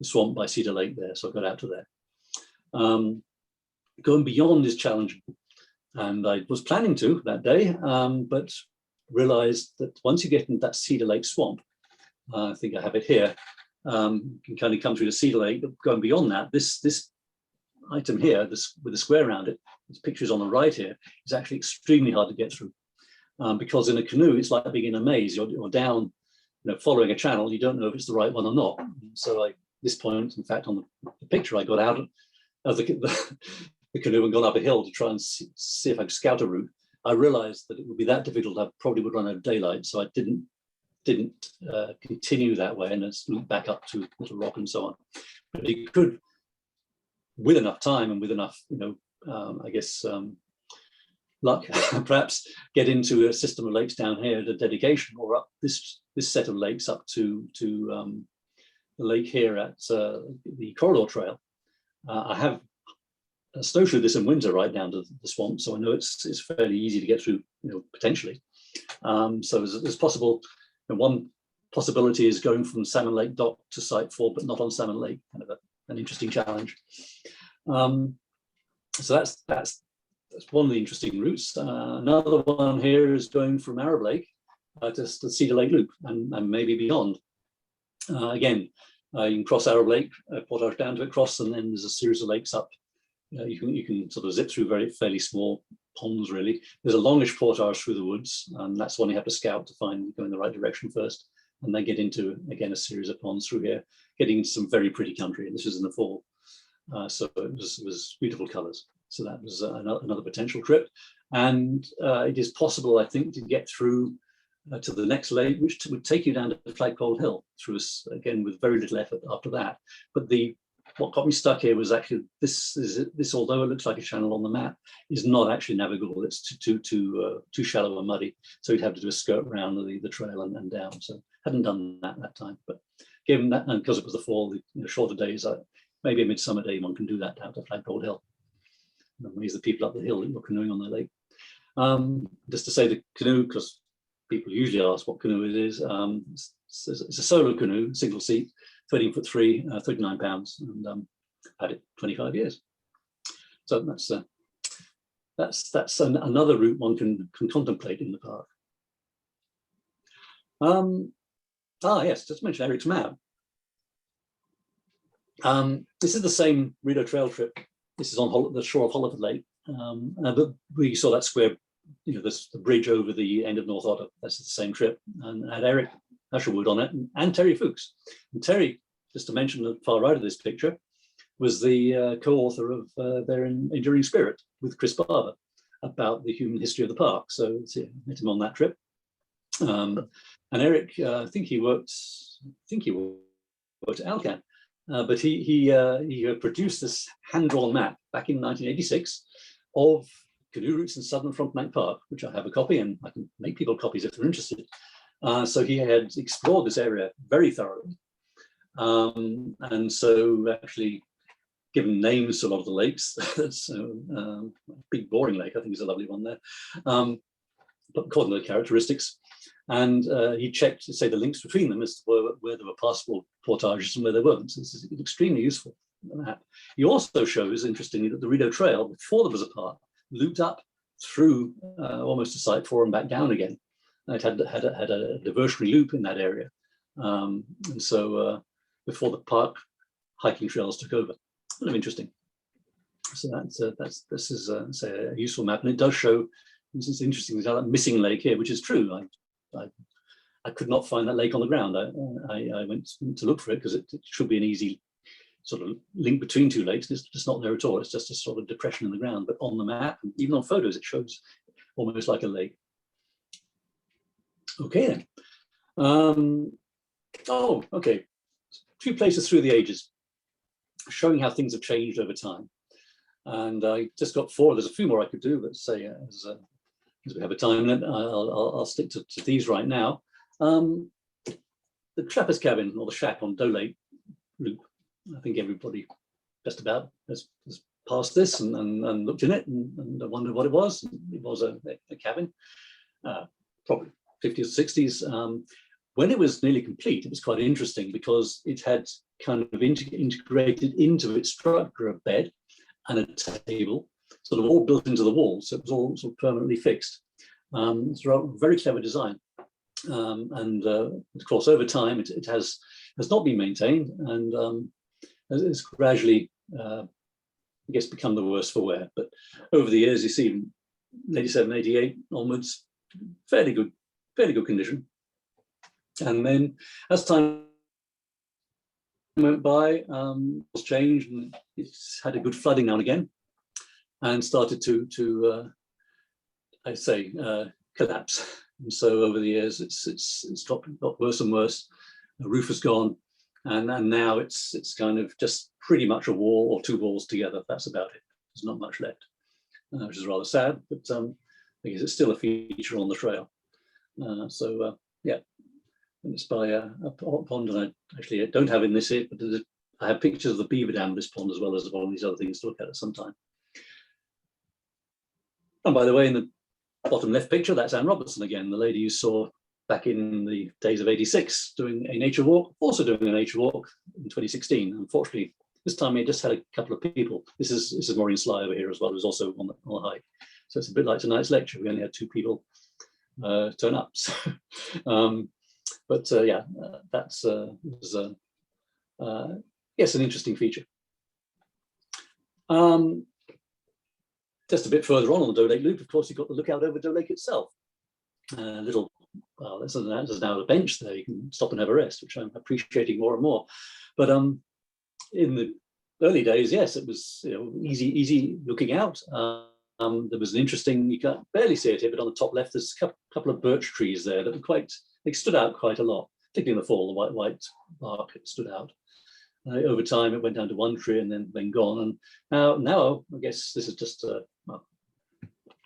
swamp by Cedar Lake there. So I got out to there. Going beyond is challenging. And I was planning to that day, but realized that once you get into that Cedar Lake swamp, I think I have it here, you can kind of come through the Cedar Lake, but going beyond that, this item here, this with a square around it, this picture is on the right here, is actually extremely hard to get through. Because in a canoe, it's like being in a maze. You're down, following a channel, you don't know if it's the right one or not. So at this point, in fact, on the picture, I got out of the canoe and gone up a hill to try and see if I could scout a route. I realized that it would be that difficult, I probably would run out of daylight. So I didn't continue that way and just loop back up to Little Rock and so on. But you could, with enough time and with enough, I guess, luck, perhaps get into a system of lakes down here at a dedication, or up this set of lakes up to the lake here at the Corridor Trail. I have snowshoed this in winter right down to the swamp, so I know it's fairly easy to get through, potentially. So it's possible. One possibility is going from Salmon Lake dock to Site 4, but not on Salmon Lake. Kind of an interesting challenge. So that's one of the interesting routes. Another one here is going from Arab Lake to the Cedar Lake Loop and maybe beyond. Again, you can cross Arab Lake, portage down to it, cross, and then there's a series of lakes up. You can sort of zip through fairly small ponds, really. There's a longish portage through the woods, and that's one you have to scout to find, go in the right direction first, and then get into, again, a series of ponds through here, getting into some very pretty country, and this was in the fall. So it was beautiful colors. So that was another potential trip. And it is possible, I think, to get through to the next lake, which would take you down to Flagpole Hill, through, again, with very little effort after that. But what got me stuck here was actually this, although it looks like a channel on the map, is not actually navigable. It's too shallow and muddy. So you'd have to do a skirt around the trail and down. So hadn't done that time. But given that, and because it was the fall, shorter days, maybe a midsummer day one can do that down to Flagpole Hill. These are the people up the hill that you're canoeing on the lake. Just to say the canoe, because people usually ask what canoe it is. It's a solo canoe, single seat, 13'3", 39 pounds, and I've had it 25 years. So that's another route one can contemplate in the park. Yes, just mention Eric's map. This is the same Rideau Trail trip. This is on the shore of Holliford Lake, but we saw that square, the bridge over the end of North Otter. That's the same trip, and had Eric Usherwood on it, and Terry Fuchs. And Terry, just to mention the far right of this picture, was the co-author of their Enduring Spirit with Chris Barber about the human history of the park. So I met him on that trip. And Eric, I think he worked at Alcan. But he produced this hand-drawn map back in 1986 of canoe routes in southern Frontenac Park, which I have a copy, and I can make people copies if they're interested. So he had explored this area very thoroughly. And so actually given names to a lot of the lakes. That's Big Boring Lake, I think is a lovely one there. But according to the characteristics. And he checked, say, the links between them as to where there were passable portages and where there weren't. So this is extremely useful map. He also shows, interestingly, that the Rideau Trail, before there was a park, looped up through almost to Site 4 and back down again. It had a diversionary loop in that area. And so before the park hiking trails took over. Kind of interesting. So this is say a useful map, and it does show. This is interesting. There's that missing lake here, which is true. I could not find that lake on the ground. I went to look for it because it should be an easy sort of link between two lakes. It's just not there at all. It's just a sort of depression in the ground. But on the map, and even on photos, it shows almost like a lake. Okay then. Oh, okay. A few places through the ages, showing how things have changed over time. And I just got 4. There's a few more I could do, but say as we have a time limit, I'll stick to these right now. The trapper's cabin, or the shack on Doe Lake Loop. I think everybody just about has passed this and looked in it and wondered what it was. It was a cabin, probably 50s or 60s. When it was nearly complete, it was quite interesting because it had kind of integrated into its structure a bed and a table, sort of all built into the wall. So it was all sort of permanently fixed. It's a very clever design. And of course, over time, it has not been maintained and has gradually, I guess, become the worse for wear. But over the years, you see, 87, 88 onwards, fairly good condition. And then as time went by, it was changed and it's had a good flooding now and again and started to I say, collapse. And so over the years, it's got worse and worse. The roof has gone, and now it's kind of just pretty much a wall or 2 walls together. That's about it. There's not much left, which is rather sad. But I guess it's still a feature on the trail. Yeah, and it's by a pond, and I don't have in this here, but I have pictures of the beaver dam of this pond as well as all these other things to look at some time. And by the way, in the bottom left picture, that's Anne Robertson again, the lady you saw back in the days of '86 doing a nature walk, also doing a nature walk in 2016. Unfortunately, this time we just had a couple of people. This is Maureen Sly over here as well, who's also on the hike. So it's a bit like tonight's lecture. We only had 2 people turn up. So, yeah, that's yes, an interesting feature. Just a bit further on the Doe Lake Loop, of course, you've got the lookout over Doe Lake itself. Well, there's now a bench there. You can stop and have a rest, which I'm appreciating more and more. But in the early days, yes, it was easy looking out. There was an interesting, you can't barely see it here, but on the top left, there's a couple of birch trees there that were they stood out quite a lot, particularly in the fall. The white bark stood out. Over time, it went down to 1 tree and then gone. And now I guess this is just a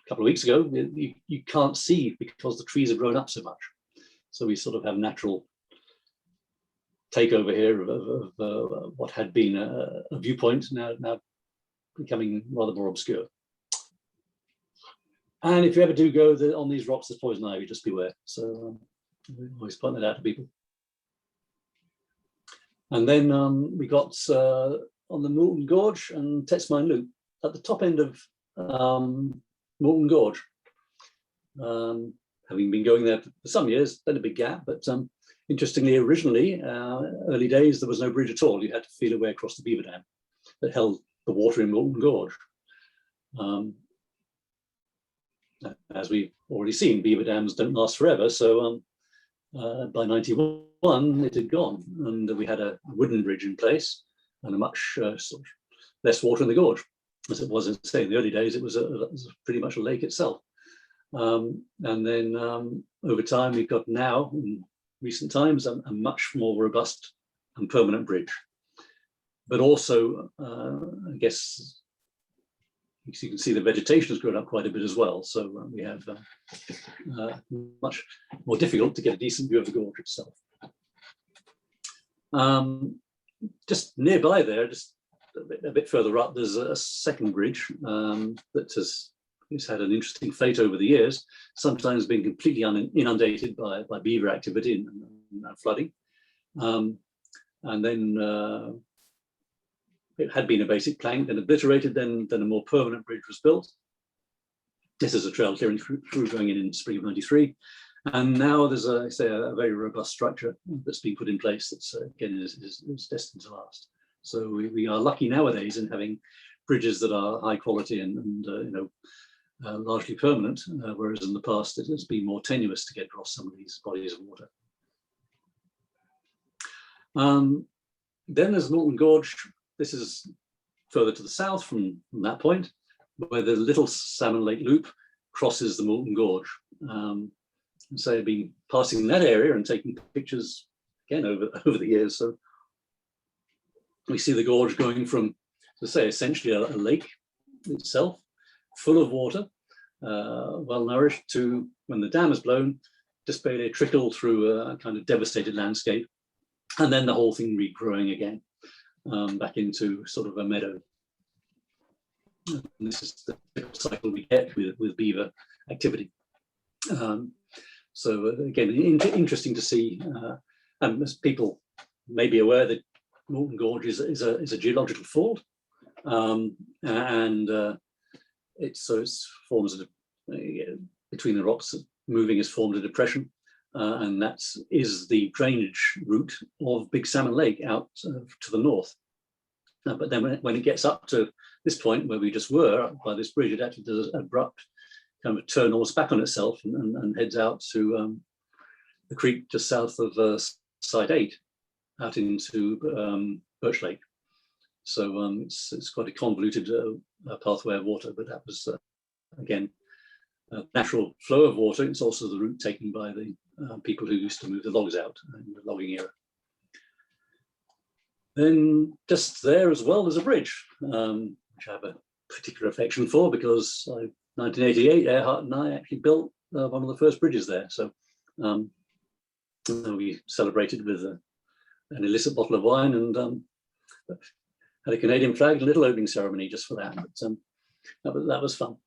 couple of weeks ago. You can't see because the trees have grown up so much. So we sort of have natural takeover here of what had been a viewpoint now becoming rather more obscure. And if you ever do go on these rocks, there's poison ivy. Just beware. So we always point that out to people. And then we got on the Moulton Gorge and Tetzmine Loop at the top end of Moulton Gorge. Having been going there for some years, then a big gap, but interestingly, originally, early days, there was no bridge at all. You had to feel a way across the beaver dam that held the water in Moulton Gorge. As we've already seen, beaver dams don't last forever, so by 91, it had gone, and we had a wooden bridge in place and a much sort of less water in the gorge, as it was in, say, in the early days. It was pretty much a lake itself. And then over time, we've got now, in recent times, a much more robust and permanent bridge. But also, I guess, you can see the vegetation has grown up quite a bit as well. So we have much more difficult to get a decent view of the gorge itself. Just nearby there, just a bit further up, there's a second bridge that has had an interesting fate over the years, sometimes been completely inundated by beaver activity and flooding. And then it had been a basic plank, then obliterated, then a more permanent bridge was built. This is a trail clearing through going in spring of '93. And now there's, I say, a very robust structure that's been put in place that's, again, is destined to last. So we are lucky nowadays in having bridges that are high quality and largely permanent, whereas in the past it has been more tenuous to get across some of these bodies of water. Then there's Norton Gorge. This is further to the south from that point, where the Little Salmon Lake Loop crosses the Norton Gorge. And so I've been passing that area and taking pictures again over the years. So we see the gorge going from, to say, essentially a lake itself, full of water, well nourished, to when the dam is blown, just barely a trickle through a kind of devastated landscape, and then the whole thing regrowing again, back into sort of a meadow. And this is the cycle we get with beaver activity. So again, interesting to see. And as people may be aware, that Norton Gorge is a geological fault, and it's forms between the rocks moving has formed a depression, and that is the drainage route of Big Salmon Lake out to the north. But then when it gets up to this point where we just were by this bridge, it actually does an abrupt kind of turn almost back on itself and heads out to the creek just south of Site 8, out into Birch Lake. So it's quite a convoluted pathway of water, but that was, again, a natural flow of water. It's also the route taken by the people who used to move the logs out in the logging era. Then just there as well, there's a bridge, which I have a particular affection for, because 1988, Earhart and I actually built one of the first bridges there. So we celebrated with an illicit bottle of wine and had a Canadian flag and a little opening ceremony just for that. But that was fun.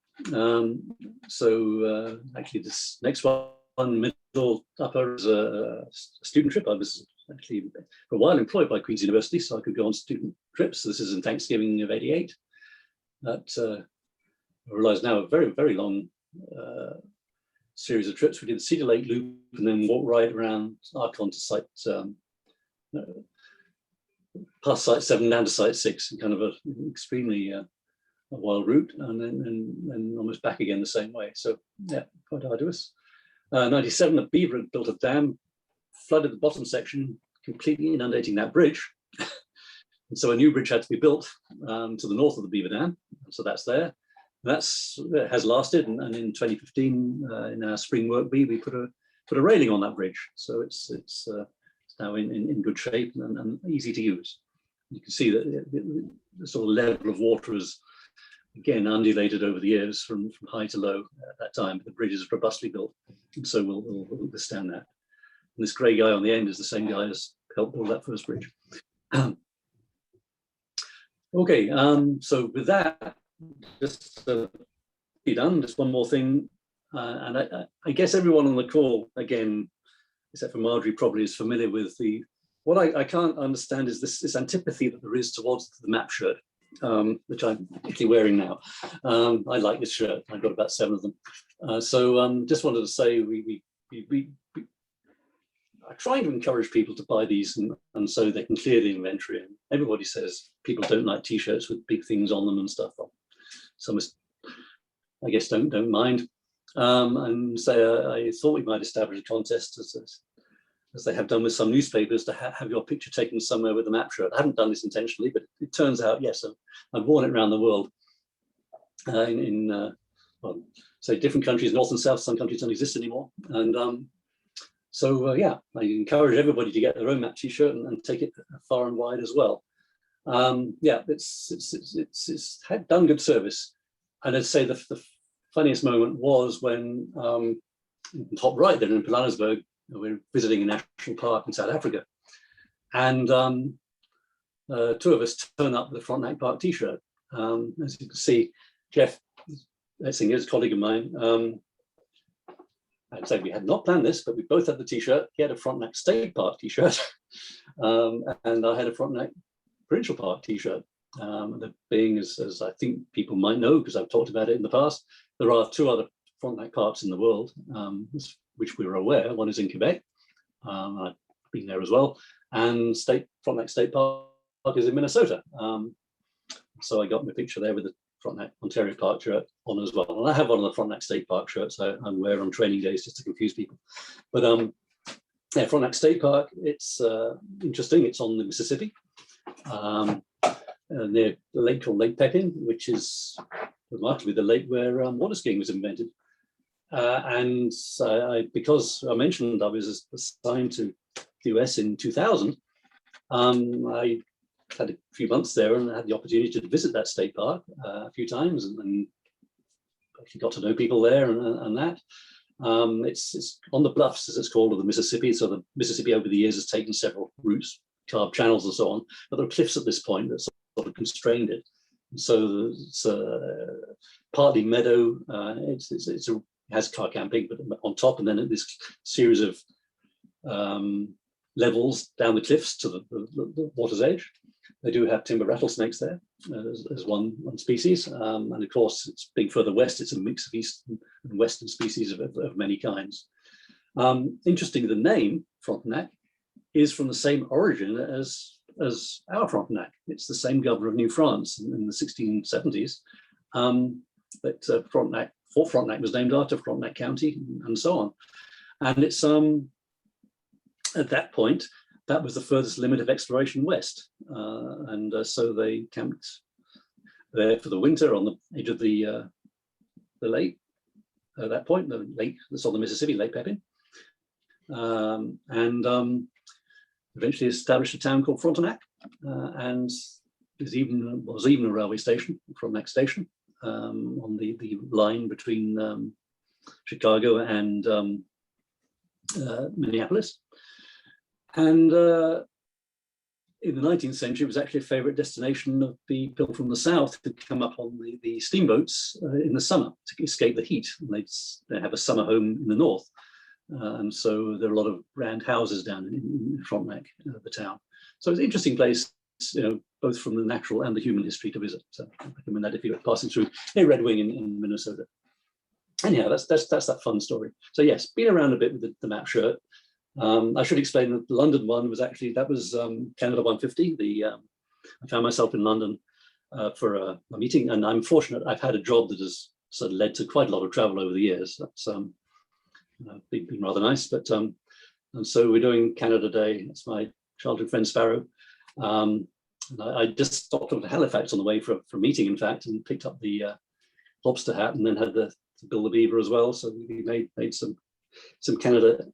So actually this next one, middle upper, is a student trip. I was actually for a while employed by Queen's University, so I could go on student trips. So this is in Thanksgiving of '88. That I realise now a very, very long series of trips. We did the Cedar Lake Loop and then walked right around Archon to site, past Site 7 down to Site 6, kind of an extremely a wild route, and then almost back again the same way. So yeah, quite arduous. 97, the beaver had built a dam, flooded the bottom section, completely inundating that bridge. And so a new bridge had to be built to the north of the beaver dam. So that's there. That has lasted, and in 2015, in our spring work bee, we put a railing on that bridge. So it's now in good shape and easy to use. You can see that the sort of level of water is, again, undulated over the years from high to low at that time. But the bridge is robustly built, and so we'll withstand that. And this grey guy on the end is the same guy as helped build that first bridge. Okay, so with that, just be done. Just one more thing, and I guess everyone on the call, again, except for Marjorie, probably is familiar with what I can't understand is this antipathy that there is towards the map shirt, which I'm actually wearing now. I like this shirt. I've got about 7 of them. So just wanted to say we are trying to encourage people to buy these and so they can clear the inventory. And everybody says people don't like T-shirts with big things on them and stuff. Some, I guess, don't mind. And so I thought we might establish a contest as they have done with some newspapers to have your picture taken somewhere with a map shirt. I haven't done this intentionally, but it turns out, yes, I've worn it around the world well, say different countries, north and south. Some countries don't exist anymore. And so yeah, I encourage everybody to get their own map T-shirt and take it far and wide as well. Yeah, it's had done good service. And I'd say the funniest moment was when top right there in Pilanesberg, we're visiting a national park in South Africa, and 2 of us turn up with a Frontenac Park T-shirt. As you can see, Jeff, let's say, here's a colleague of mine. I'd say we had not planned this, but we both had the T-shirt. He had a Frontenac State Park T-shirt, and I had a Frontenac Provincial Park T-shirt. The being, as I think people might know, because I've talked about it in the past, there are 2 other Frontenac parks in the world, which we were aware. One is in Quebec. I've been there as well, and Frontenac State Park is in Minnesota. So I got my picture there with the Frontenac Ontario Park shirt on as well. And I have one of the Frontenac State Park shirts I wear on training days just to confuse people. But yeah, Frontenac State Park, it's interesting. It's on the Mississippi, near the lake called Lake Pepin, which is remarkably the lake where water skiing was invented. And because I mentioned I was assigned to the US in 2000, I had a few months there and had the opportunity to visit that state park a few times, and actually got to know people there and that. It's on the bluffs, as it's called, of the Mississippi. So the Mississippi over the years has taken several routes, carved channels and so on, but there are cliffs at this point that sort of constrained it. So it's partly meadow. It has car camping, but on top, and then this series of levels down the cliffs to the water's edge. They do have timber rattlesnakes there as one species, and of course, it's being further west. It's a mix of eastern and western species of many kinds. Interesting, the name Frontenac is from the same origin as our Frontenac. It's the same governor of New France in the 1670s. That Fort Frontenac was named after Frontenac County, and so on. And it's at that point, that was the furthest limit of exploration west. So they camped there for the winter on the edge of the lake. At that point, the lake that's on the Mississippi, Lake Pepin. Eventually established a town called Frontenac. And was even a railway station, Frontenac Station, on the line between Chicago and Minneapolis. And in the 19th century, it was actually a favorite destination of the people from the south who come up on the steamboats in the summer to escape the heat. And they have a summer home in the north. And so there are a lot of grand houses down in Frontenac, the town. So it's an interesting place, both from the natural and the human history to visit. So I recommend that if you're passing through Red Wing in Minnesota. Anyhow, that's that fun story. So yes, been around a bit with the map shirt. I should explain that the London one was actually, that was Canada 150. I found myself in London for a meeting, and I'm fortunate I've had a job that has sort of led to quite a lot of travel over the years. That's been rather nice. But and so we're doing Canada Day. It's my childhood friend Sparrow. And I just stopped off at Halifax on the way for a meeting, in fact, and picked up the lobster hat, and then had to Bill the Beaver as well. So we made some Canada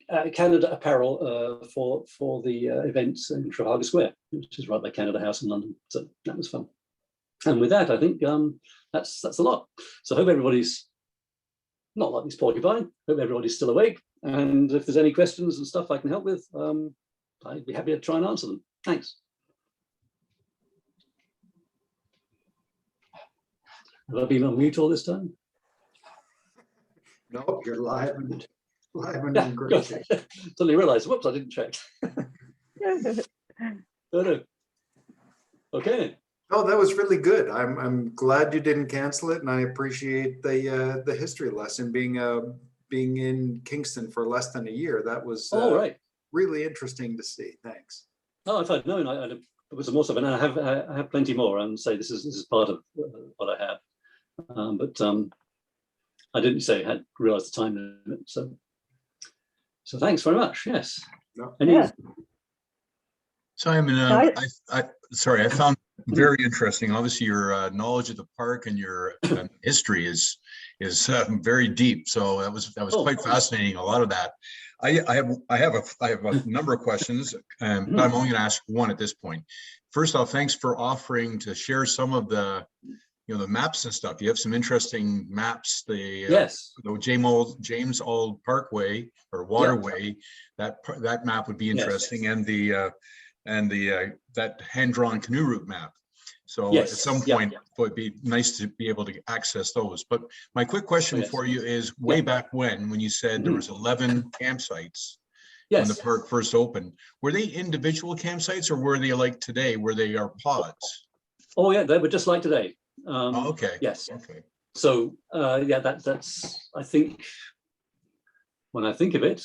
apparel for the events in Trafalgar Square, which is right by Canada House in London. So that was fun. And with that, I think that's a lot. So I hope everybody's not like this porcupine. Hope everybody's still awake. And if there's any questions and stuff I can help with, I'd be happy to try and answer them. Thanks. Have I been on mute all this time? No, you're live and great. Suddenly realized, whoops, I didn't check. No. Okay. Oh, that was really good. I'm glad you didn't cancel it, and I appreciate the history lesson. Being in Kingston for less than a year, that was right. Really interesting to see. Thanks. Oh, if I'd known, it was more so. And I have plenty more, and say this is part of what I have. But I didn't say I had realized the time limit. So thanks very much. Yes. No. Simon, I found very interesting. Obviously, your knowledge of the park and your history is very deep. So that was quite fascinating. A lot of that. I have a number of questions, but I'm only going to ask one at this point. First off, thanks for offering to share some of the the maps and stuff. You have some interesting maps. Yes. The James Auld Parkway or Waterway. Yep. That map would be interesting, yes. And that hand-drawn canoe route map. So yes. At some point, it would be nice to be able to access those. But my quick question for you is: way back when you said there was 11 campsites when the park first opened, were they individual campsites or were they like today, where they are pods? Oh yeah, they were just like today. Okay. Yes. Okay. So that's I think when I think of it,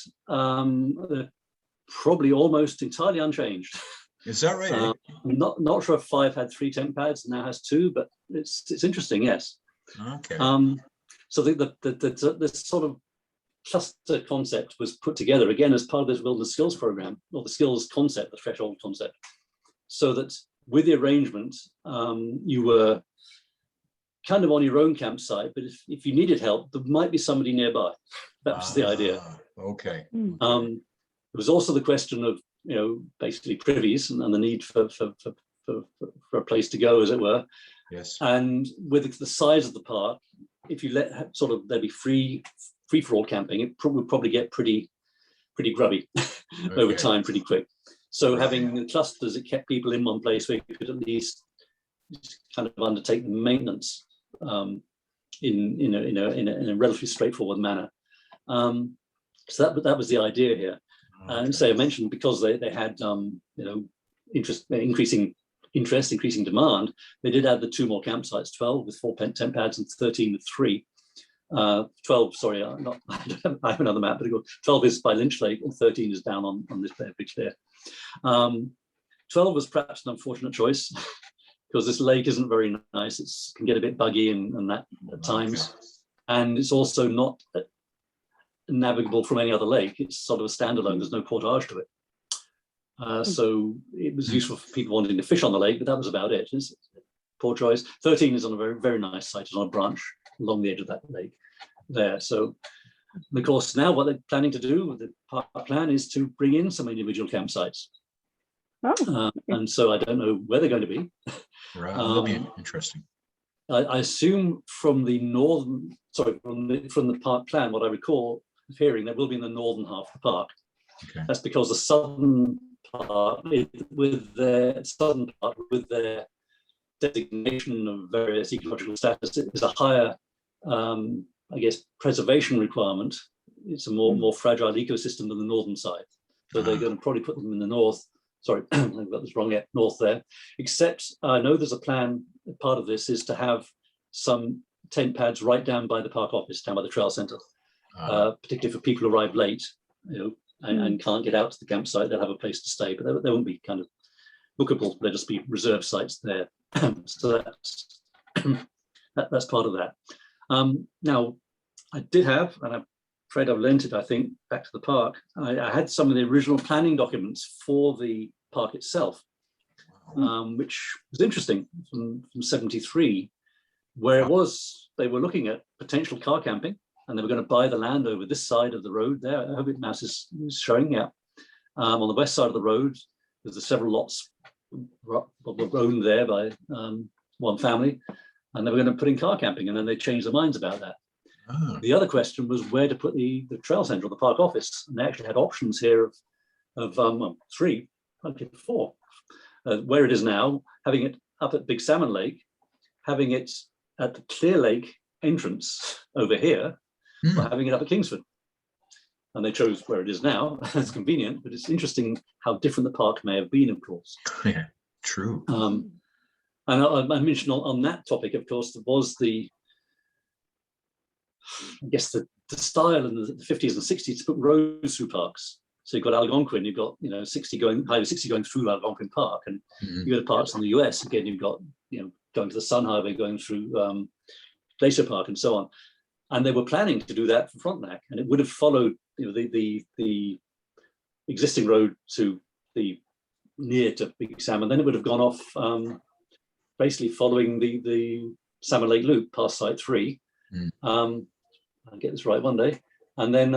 probably almost entirely unchanged. Is that right? Not sure if 5 had 3 tent pads, now has 2, but it's interesting, yes. Okay. So the sort of cluster concept was put together again as part of this wilderness skills program, or the skills concept, the threshold concept, so that with the arrangement, you were kind of on your own campsite, but if you needed help, there might be somebody nearby. That was the idea. Okay. There was also the question of, basically privies and the need for a place to go, as it were. Yes. And with the size of the park, if you let there'd be free for all camping, it would probably get pretty grubby over time, pretty quick. So having the clusters, it kept people in one place where you could at least kind of undertake the maintenance in a relatively straightforward manner. So that was the idea here. And so I mentioned, because they had increasing demand, they did add the 2 more campsites, 12 with 4 tent pads and 13 with 3. 12, sorry, I have another map, but 12 is by Lynch Lake and 13 is down on this big clear. 12 was perhaps an unfortunate choice because this lake isn't very nice. It can get a bit buggy and that at times. And it's also not navigable from any other lake. It's sort of a standalone. There's no portage to it. So it was useful for people wanting to fish on the lake, but that was about it. It's poor choice. 13 is on a very, very nice site. It's on a branch along the edge of that lake there. So, of course, now what they're planning to do with the park plan is to bring in some individual campsites. And so I don't know where they're going to be. Right. That'll be interesting. I assume from the from the park plan, what I recall of hearing, there will be in the northern half of the park. Okay. That's because the southern part with their designation of various ecological status is a higher, I guess, preservation requirement. It's a more fragile ecosystem than the northern side. So they're going to probably put them in the north. Sorry, I got this wrong yet, north there. Except I know there's a plan, part of this is to have some tent pads right down by the park office, down by the trail center, particularly for people who arrive late, and can't get out to the campsite. They'll have a place to stay, but they won't be kind of bookable. They'll just be reserved sites there. So that's part of that. Now, I did have, and I'm afraid I've lent it, I think, back to the park. I had some of the original planning documents for the park itself, which was interesting, from 73, where it was, they were looking at potential car camping, and they were going to buy the land over this side of the road there. I hope it mouse is showing, yeah. On the west side of the road, there's several lots owned there by one family, and they were going to put in car camping, and then they changed their minds about that. The other question was where to put the trail center or the park office, and they actually had options here of 3, okay, 4. Where it is now, having it up at Big Salmon Lake, having it at the Clear Lake entrance over here, or having it up at Kingsford. And they chose where it is now. It's convenient, but it's interesting how different the park may have been, of course. Yeah, true. And I mentioned on that topic, of course, there was the style in the 50s and 60s to put roads through parks. So you've got Algonquin, you've got Highway 60 going through Algonquin Park, and you go to parts in the US, again, you've got going to the Sun Highway going through Glacier Park and so on. And they were planning to do that for Frontenac, and it would have followed the existing road to near to Big Salmon. Then it would have gone off, basically following the Salmon Lake Loop past Site 3. I'll get this right one day, and then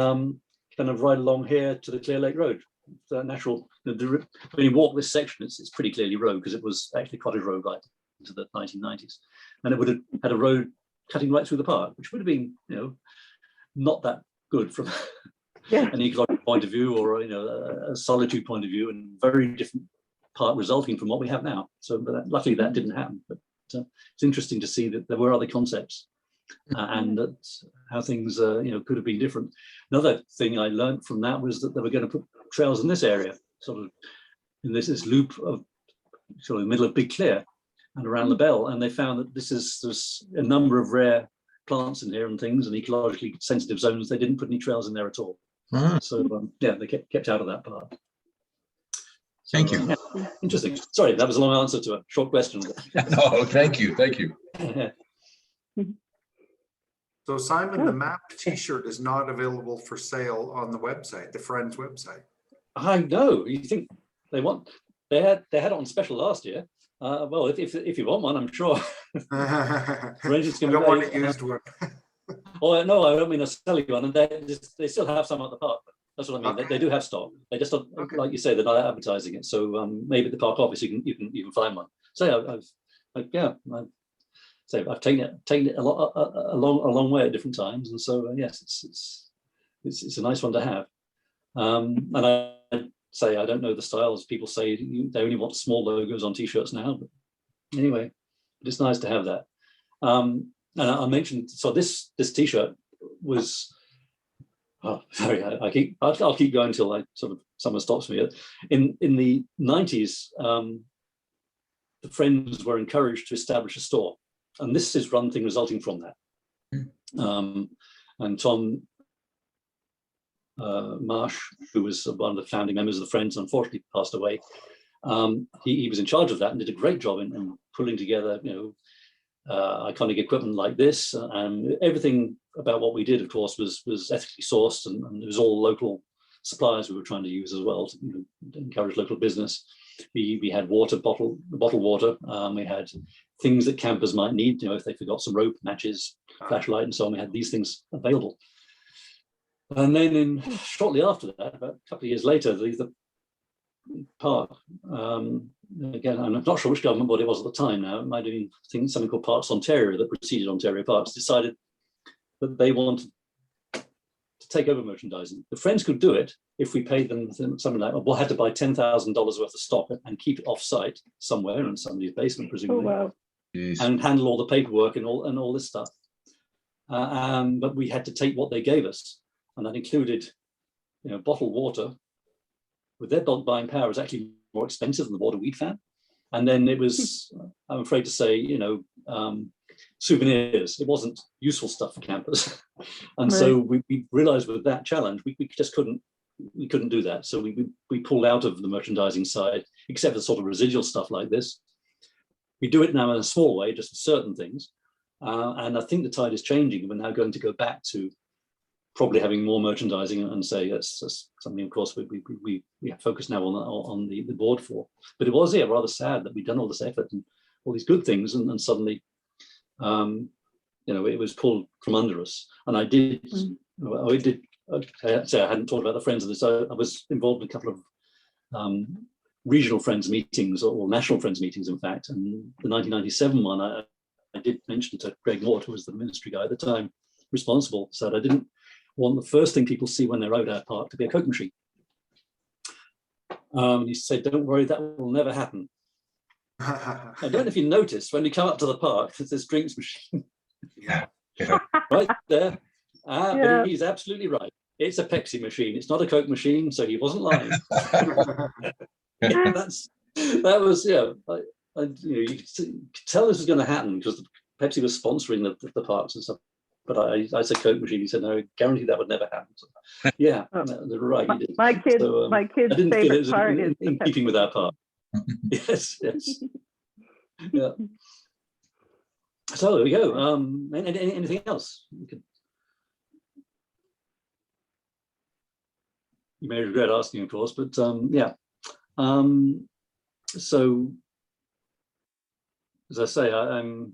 kind of right along here to the Clear Lake Road. The natural. When you walk this section, it's pretty clearly road, because it was actually cottage road right into the 1990s, and it would have had a road cutting right through the park, which would have been, not that good from an ecological point of view, or a solitude point of view, and very different park resulting from what we have now. So, but luckily that didn't happen. But it's interesting to see that there were other concepts, and that how things, could have been different. Another thing I learned from that was that they were going to put trails in this area, sort of in this loop of sort of the middle of Big Clear and around the Bell, and they found that there's a number of rare plants in here and things, and ecologically sensitive zones. They didn't put any trails in there at all. So they kept out of that part. So, Thank you. yeah, interesting. Sorry, that was a long answer to a short question. No, thank you. Thank you. So Simon, the mapped T-shirt is not available for sale on the website, the Friends website. I know. You think they want? They had it on special last year. Well, if you want one, I'm sure. I Arrangements can don't be want made. a used one. Oh no, I don't mean to sell you one. And they still have some at the park. That's what I mean. Okay. They do have stock. They just don't, Okay. like you say, they're not advertising it. So maybe at the park office you can find one. So I've taken it a long way at different times, and so yes, it's a nice one to have. And I say I don't know the styles. People say they only want small logos on T-shirts now, but anyway, it's nice to have that. And I mentioned, so this T-shirt was. Oh, sorry, I'll keep going until someone stops me. In the 90s, the Friends were encouraged to establish a store, and this is one thing resulting from that. And Tom Marsh, who was one of the founding members of the Friends, unfortunately passed away. He was in charge of that and did a great job in pulling together, iconic equipment like this, and everything about what we did, of course, was ethically sourced, and it was all local suppliers we were trying to use as well to encourage local business. We had bottled water. We had things that campers might need, if they forgot some rope, matches, flashlight, and so on. We had these things available. And then shortly after that, about a couple of years later, the park, again, I'm not sure which government body it was at the time now, it might have been something called Parks Ontario that preceded Ontario Parks, decided that they wanted to take over merchandising. The Friends could do it if we paid them something like, we'll have to buy $10,000 worth of stock and keep it off-site somewhere in somebody's basement, presumably, and handle all the paperwork and all this stuff. But we had to take what they gave us, and that included, bottled water. With their bulk buying power, is actually more expensive than the water we'd found. And then it was, I'm afraid to say, souvenirs. It wasn't useful stuff for campers. And so we realized with that challenge, we just couldn't do that. So we pulled out of the merchandising side, except for sort of residual stuff like this. We do it now in a small way, just for certain things. And I think the tide is changing. We're now going to go back to probably having more merchandising and say that's something, of course, we focus now on the board for. But it was rather sad that we'd done all this effort and all these good things, and suddenly, it was pulled from under us. And I hadn't talked about the Friends of this. I was involved in a couple of regional Friends meetings or national Friends meetings, in fact. And the 1997 one, I did mention to Greg Mort, who was the ministry guy at the time, responsible, said I didn't want the first thing people see when they're out at park to be a Coke machine. He said, don't worry, that will never happen. I don't know if you noticed, when we come up to the park, there's this drinks machine. Yeah. Right there. But he's absolutely right. It's a Pepsi machine. It's not a Coke machine, so he wasn't lying. That was, you could tell this was going to happen because Pepsi was sponsoring the parks and stuff. But I said Coke machine. He said, no, guaranteed that would never happen. So, yeah, they're right. My kid's I didn't feel it was in keeping with our part. Yes. Yeah. So there we go. Anything else? You may regret asking, of course, but yeah. So as I say, I'm